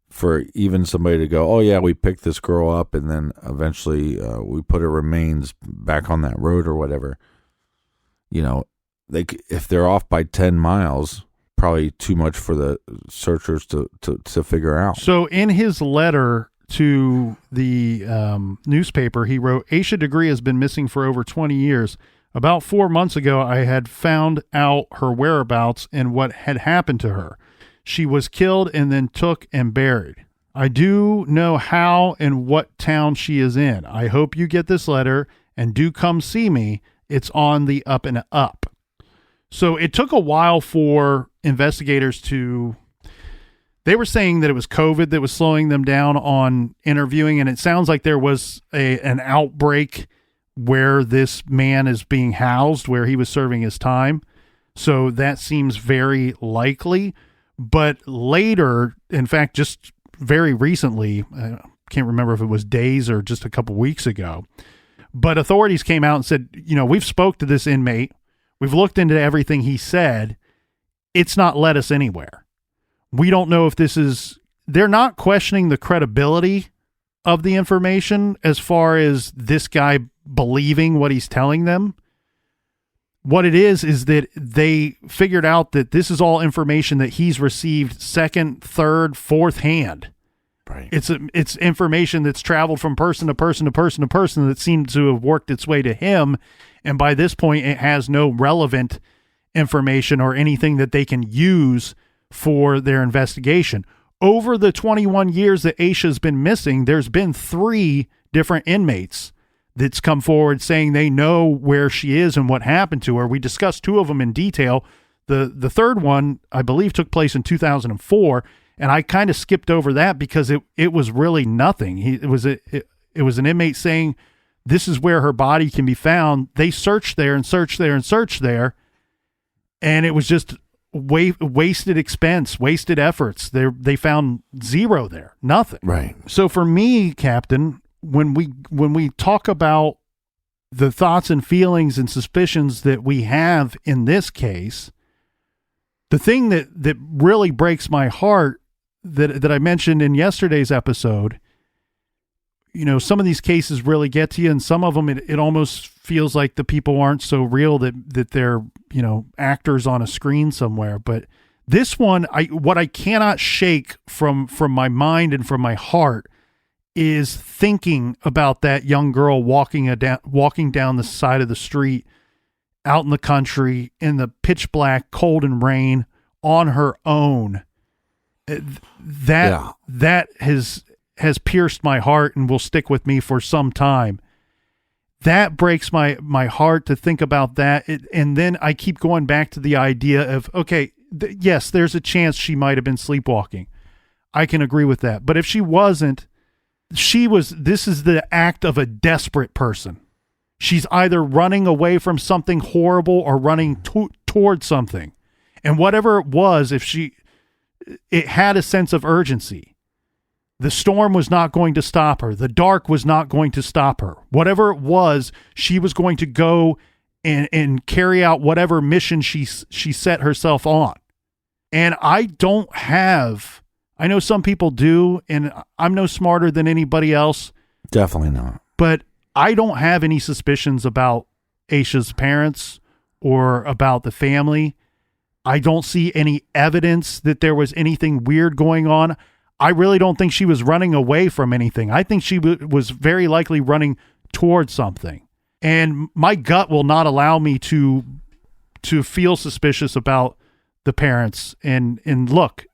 E: for even somebody to go, oh, yeah, we picked this girl up, and then eventually we put her remains back on that road or whatever. You know, if they're off by 10 miles, probably too much for the searchers to figure out.
A: So in his letter to the newspaper, he wrote, Asha Degree has been missing for over 20 years. About 4 months ago, I had found out her whereabouts and what had happened to her. She was killed and then took and buried. I do know how and what town she is in. I hope you get this letter and do come see me. It's on the up and up. So it took a while for investigators they were saying that it was COVID that was slowing them down on interviewing, and it sounds like there was an outbreak where this man is being housed, where he was serving his time. So that seems very likely. But later, in fact, just very recently, I can't remember if it was days or just a couple weeks ago, but authorities came out and said, we've spoke to this inmate. We've looked into everything he said. It's not led us anywhere. We don't know if they're not questioning the credibility of the information as far as this guy believing what he's telling them. What it is that they figured out that this is all information that he's received second, third, fourth hand.
E: Right.
A: It's information that's traveled from person to person to person to person that seems to have worked its way to him. And by this point, it has no relevant information or anything that they can use for their investigation. Over the 21 years that Asha's been missing, there's been 3 different inmates that's come forward saying they know where she is and what happened to her. We discussed 2 of them in detail. The third one, I believe, took place in 2004, and I kind of skipped over that because it was really nothing. It was an inmate saying this is where her body can be found. They searched there and searched there and searched there, and it was just wasted expense, wasted efforts. They found 0 there, nothing.
E: Right.
A: So for me, Captain, when we talk about the thoughts and feelings and suspicions that we have in this case, the thing that really breaks my heart that I mentioned in yesterday's episode, some of these cases really get to you, and some of them it almost feels like the people aren't so real that they're, actors on a screen somewhere. But this one, what I cannot shake from my mind and from my heart is thinking about that young girl walking down the side of the street out in the country in the pitch black, cold and rain on her own. That has pierced my heart and will stick with me for some time. That breaks my heart to think about that. And then I keep going back to the idea of, okay, yes, there's a chance she might have been sleepwalking. I can agree with that. But if she wasn't, this is the act of a desperate person. She's either running away from something horrible or running toward something. And whatever it was, it had a sense of urgency. The storm was not going to stop her. The dark was not going to stop her. Whatever it was, she was going to go and carry out whatever mission she set herself on. And I know some people do, and I'm no smarter than anybody else.
E: Definitely not.
A: But I don't have any suspicions about Asha's parents or about the family. I don't see any evidence that there was anything weird going on. I really don't think she was running away from anything. I think she was very likely running towards something. And my gut will not allow me to feel suspicious about the parents. And look,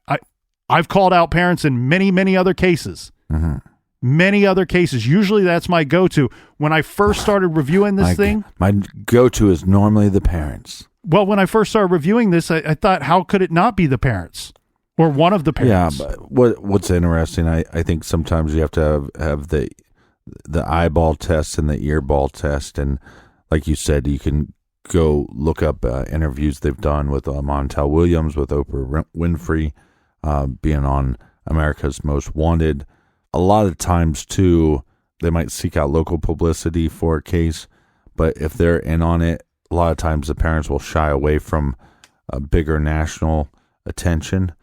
A: I've called out parents in many, many other cases. Mm-hmm. Many other cases. Usually that's my go-to. When I first started reviewing this thing.
E: My go-to is normally the parents.
A: Well, when I first started reviewing this, I thought, how could it not be the parents? Or one of the parents?
E: Yeah, but what's interesting, I think sometimes you have to have the eyeball test and the earball test. And like you said, you can go look up interviews they've done with Montel Williams, with Oprah Winfrey, being on America's Most Wanted. A lot of times, too, they might seek out local publicity for a case, but if they're in on it, a lot of times the parents will shy away from a bigger national attention.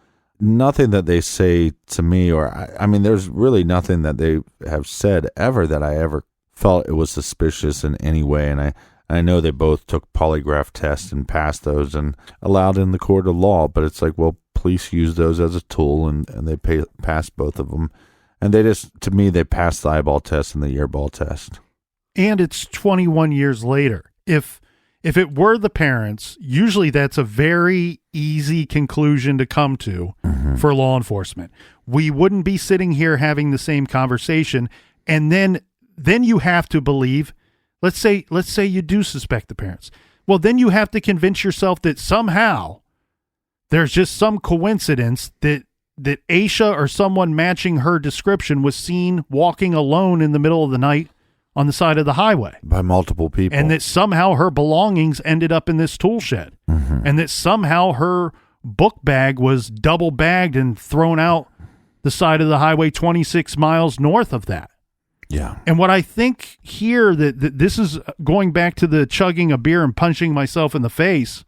E: Nothing that they say to me, or I mean, there's really nothing that they have said ever that I ever felt it was suspicious in any way. And I know they both took polygraph tests and passed those and allowed in the court of law, but it's like, well, police use those as a tool, and they passed both of them. And to me, they passed the eyeball test and the earball test.
A: And it's 21 years later. If it were the parents, usually that's a very easy conclusion to come to for law enforcement. We wouldn't be sitting here having the same conversation. And then you have to believe, let's say you do suspect the parents. Well, then you have to convince yourself that somehow there's just some coincidence that Asha or someone matching her description was seen walking alone in the middle of the night on the side of the highway
E: by multiple people,
A: and that somehow her belongings ended up in this tool shed, and that somehow her book bag was double bagged and thrown out the side of the highway 26 miles north of that.
E: Yeah.
A: And what I think here that this is going back to the chugging a beer and punching myself in the face.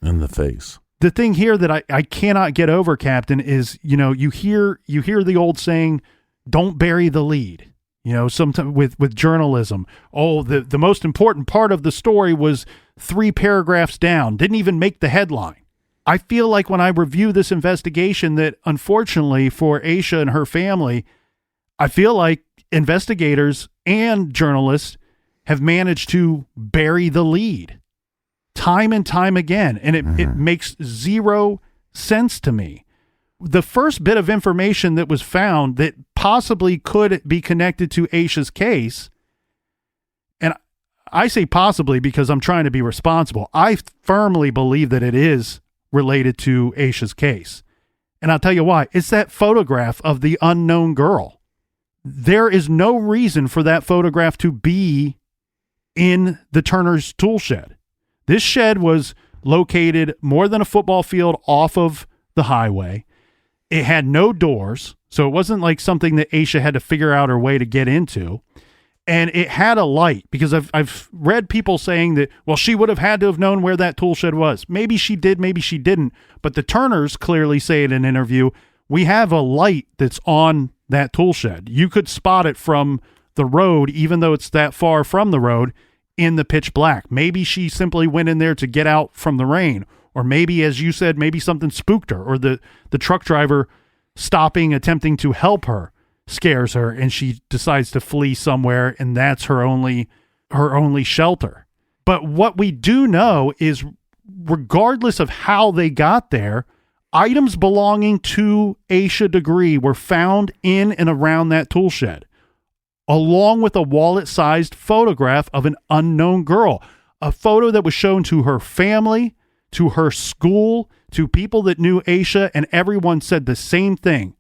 A: The thing here that I cannot get over, Captain, is, you hear the old saying, don't bury the lead. Sometimes with journalism, the most important part of the story was 3 paragraphs down, didn't even make the headline. I feel like when I review this investigation that, unfortunately for Asha and her family, I feel like investigators and journalists have managed to bury the lead time and time again, and it makes zero sense to me. The first bit of information that was found that possibly could be connected to Asha's case, and I say possibly because I'm trying to be responsible, I firmly believe that it is related to Asha's case. And I'll tell you why. It's that photograph of the unknown girl. There is no reason for that photograph to be in the Turner's tool shed. This shed was located more than a football field off of the highway. It had no doors, so it wasn't like something that Asha had to figure out her way to get into. And it had a light, because I've read people saying that, well, she would have had to have known where that tool shed was. Maybe she did, maybe she didn't. But the Turners clearly say in an interview, we have a light that's on that tool shed. You could spot it from the road, even though it's that far from the road, in the pitch black. Maybe she simply went in there to get out from the rain, or maybe, as you said, maybe something spooked her, or the truck driver stopping, attempting to help her, scares her, and she decides to flee somewhere, and that's her only shelter. But what we do know is, regardless of how they got there, items belonging to Asha Degree were found in and around that tool shed, along with a wallet-sized photograph of an unknown girl, a photo that was shown to her family, to her school, to people that knew Asha, and everyone said the same thing.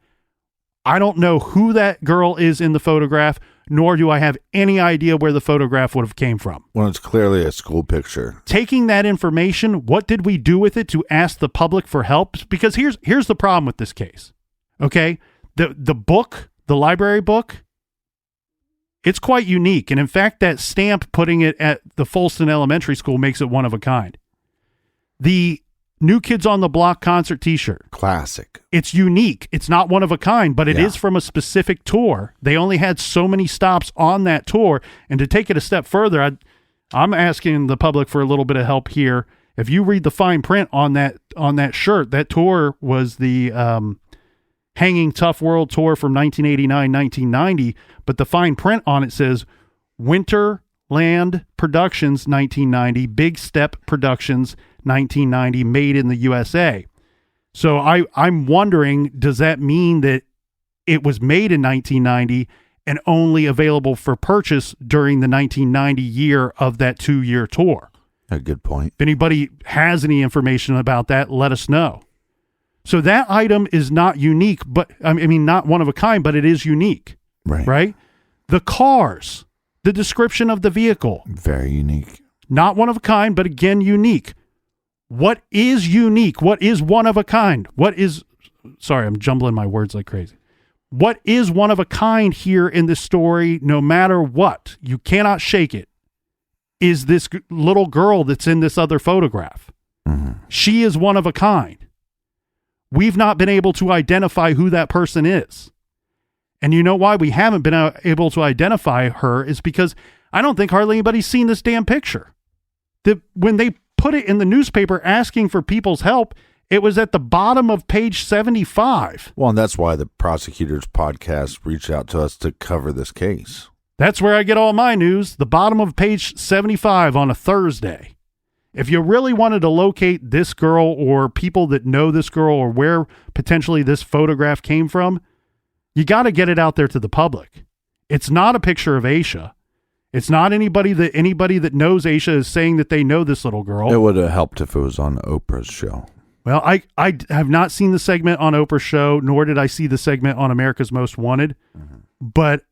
A: I don't know who that girl is in the photograph, nor do I have any idea where the photograph would have came from.
D: Well, it's clearly a school picture.
A: Taking that information, what did we do with it to ask the public for help? Because here's the problem with this case. Okay? The book, the library book, it's quite unique. And in fact, that stamp putting it at the Folston Elementary School makes it one of a kind. The New Kids on the Block concert t-shirt.
D: Classic.
A: It's unique. It's not one of a kind, but it is from a specific tour. They only had so many stops on that tour. And to take it a step further, I'm asking the public for a little bit of help here. If you read the fine print on that shirt, that tour was the Hanging Tough World Tour from 1989-1990, but the fine print on it says Winterland Productions 1990, Big Step Productions 1990, made in the USA. So I'm wondering, does that mean that it was made in 1990 and only available for purchase during the 1990 year of that 2-year tour?
E: A good point.
A: If anybody has any information about that, let us know. So that item is not unique, but I mean, not one of a kind, but it is unique.
E: Right.
A: Right? The cars, the description of the vehicle.
E: Very unique.
A: Not one of a kind, but again, unique. What is unique? What is one of a kind? Sorry, I'm jumbling my words like crazy. What is one of a kind here in this story, no matter what? You cannot shake it. Is this little girl that's in this other photograph.
E: Mm-hmm.
A: She is one of a kind. We've not been able to identify who that person is. And you know why we haven't been able to identify her is because I don't think hardly anybody's seen this damn picture. When they put it in the newspaper asking for people's help, it was at the bottom of page 75.
E: Well, and that's why the Prosecutors Podcast reached out to us to cover this case.
A: That's where I get all my news, the bottom of page 75 on a Thursday. If you really wanted to locate this girl or people that know this girl or where potentially this photograph came from, you got to get it out there to the public. It's not a picture of Asha. It's not anybody that knows Asha is saying that they know this little girl.
E: It would have helped if it was on Oprah's show.
A: Well, I have not seen the segment on Oprah's show, nor did I see the segment on America's Most Wanted. Mm-hmm. But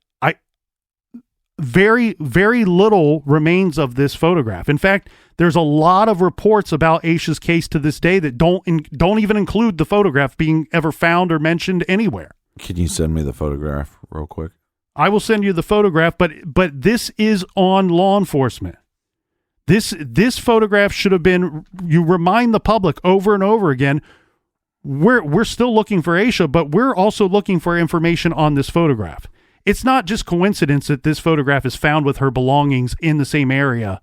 A: very, very little remains of this photograph. In fact, there's a lot of reports about Asha's case to this day that don't even include the photograph being ever found or mentioned anywhere.
E: Can you send me the photograph real quick?
A: I will send you the photograph, but this is on law enforcement. This photograph should have been, you remind the public over and over again, we're still looking for Asha, but we're also looking for information on this photograph. It's not just coincidence that this photograph is found with her belongings in the same area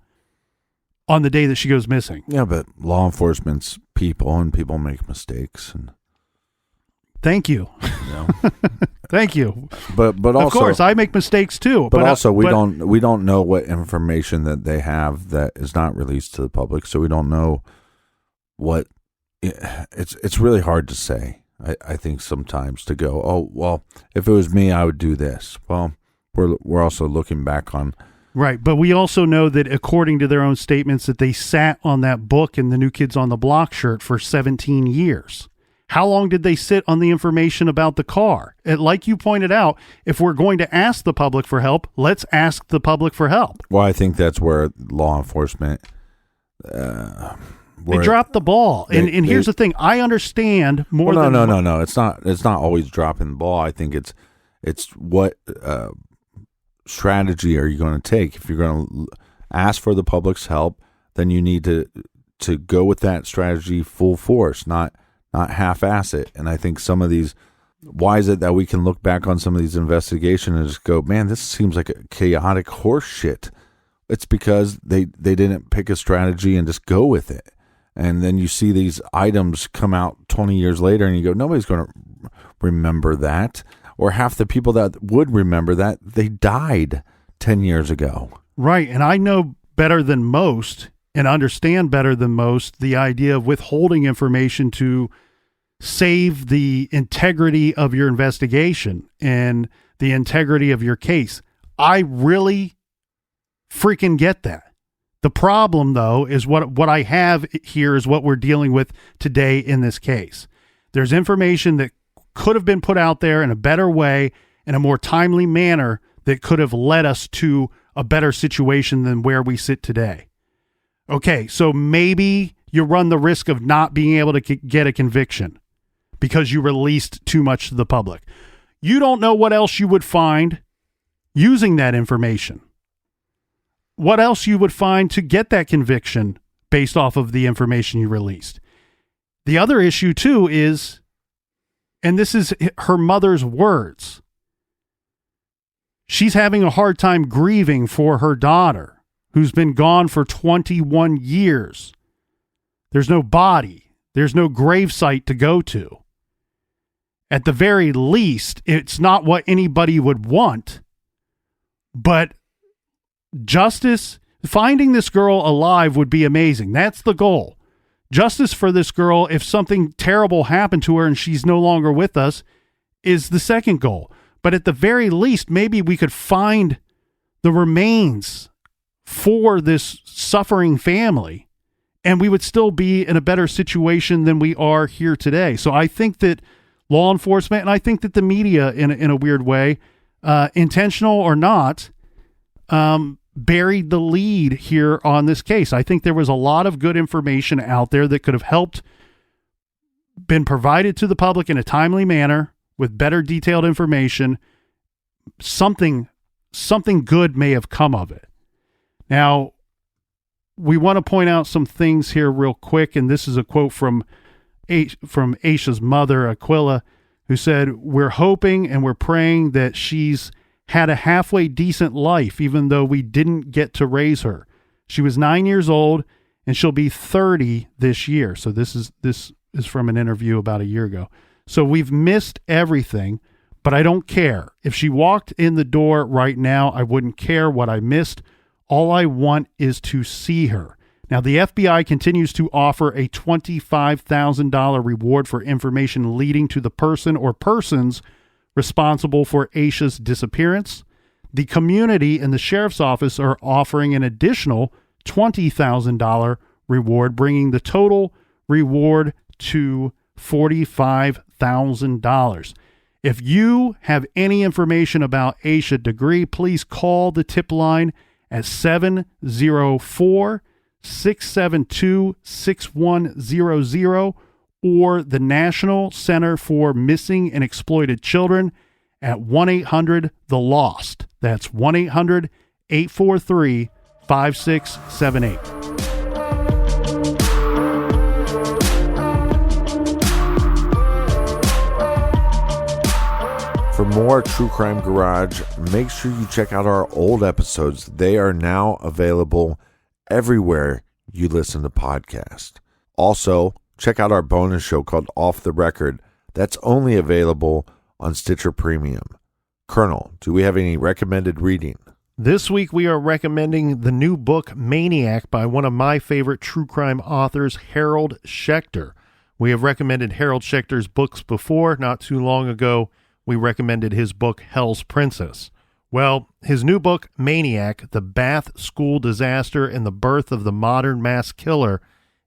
A: on the day that she goes missing.
E: Yeah, but law enforcement's people, and people make mistakes. And
A: thank you. Thank you.
E: But also,
A: of course, I make mistakes too.
E: But also, we don't know what information that they have that is not released to the public, so we don't know what. It's really hard to say. I think sometimes to go, oh well, if it was me, I would do this. Well, we're also looking back on.
A: Right, but we also know that according to their own statements that they sat on that book and the New Kids on the Block shirt for 17 years. How long did they sit on the information about the car? And like you pointed out, if we're going to ask the public for help, let's ask the public for help.
E: Well, I think that's where law enforcement
A: they dropped the ball. And here's the thing. I understand more than...
E: No. It's not always dropping the ball. I think it's what strategy are you going to take? If you're going to ask for the public's help, then you need to go with that strategy full force, not half-ass it. And I think some of these why is it that we can look back on some of these investigations and just go, man, this seems like a chaotic horse shit? It's because they didn't pick a strategy and just go with it. And then you see these items come out 20 years later and you go, nobody's going to remember that. Or half the people that would remember that, they died 10 years ago.
A: Right. And I know better than most and understand better than most the idea of withholding information to save the integrity of your investigation and the integrity of your case. I really freaking get that. The problem, though, is what I have here is what we're dealing with today in this case. There's information that could have been put out there in a better way, in a more timely manner, that could have led us to a better situation than where we sit today. Okay, so maybe you run the risk of not being able to get a conviction because you released too much to the public. You don't know what else you would find using that information. What else you would find to get that conviction based off of the information you released. The other issue, too, is, and this is her mother's words, she's having a hard time grieving for her daughter, who's been gone for 21 years. There's no body. There's no gravesite to go to. At the very least, it's not what anybody would want, but justice, finding this girl alive would be amazing. That's the goal. Justice for this girl, if something terrible happened to her and she's no longer with us, is the second goal. But at the very least, maybe we could find the remains for this suffering family, and we would still be in a better situation than we are here today. So I think that law enforcement, and I think that the media, in a weird way, intentional or not, buried the lead here on this case. I think there was a lot of good information out there that could have helped, been provided to the public in a timely manner with better detailed information. Something good may have come of it. Now, we want to point out some things here real quick, and this is a quote from Asha's mother, Aquila, who said, "We're hoping and we're praying that she's had a halfway decent life, even though we didn't get to raise her. She was 9 years old, and she'll be 30 this year." So this is from an interview about a year ago. "So we've missed everything, but I don't care. If she walked in the door right now, I wouldn't care what I missed. All I want is to see her." Now, the FBI continues to offer a $25,000 reward for information leading to the person or persons responsible for Asha's disappearance. The community and the sheriff's office are offering an additional $20,000 reward, bringing the total reward to $45,000. If you have any information about Asha Degree, please call the tip line at 704-672-6100 or the National Center for Missing and Exploited Children at 1-800-THE-LOST. That's 1-800-843-5678.
D: For more True Crime Garage, make sure you check out our old episodes. They are now available everywhere you listen to podcasts. Also, check out our bonus show called Off the Record. That's only available on Stitcher Premium. Colonel, do we have any recommended reading?
A: This week we are recommending the new book Maniac by one of my favorite true crime authors, Harold Schechter. We have recommended Harold Schechter's books before. Not too long ago, we recommended his book Hell's Princess. Well, his new book, Maniac, The Bath School Disaster and the Birth of the Modern Mass Killer,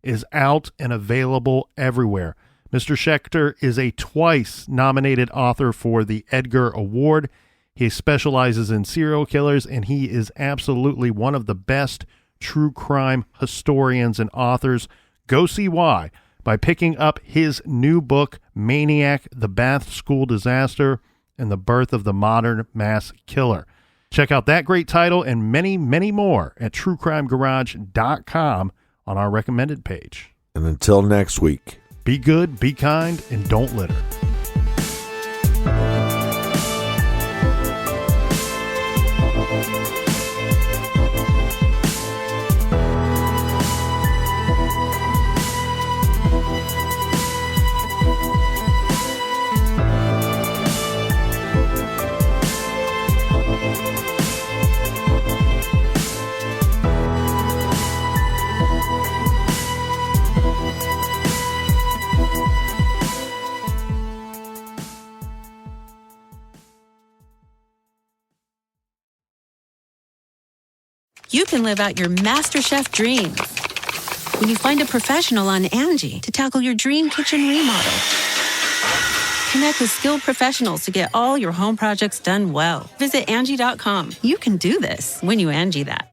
A: is out and available everywhere. Mr. Schechter is a twice-nominated author for the Edgar Award. He specializes in serial killers, and he is absolutely one of the best true crime historians and authors. Go see why by picking up his new book, Maniac, The Bath School Disaster and the Birth of the Modern Mass Killer. Check out that great title and many, many more at truecrimegarage.com on our recommended page.
D: And until next week,
A: be good, be kind, and don't litter.
H: you can live out your MasterChef dreams when you find a professional on Angie to tackle your dream kitchen remodel. Connect with skilled professionals to get all your home projects done well. Visit Angie.com. You can do this when you Angie that.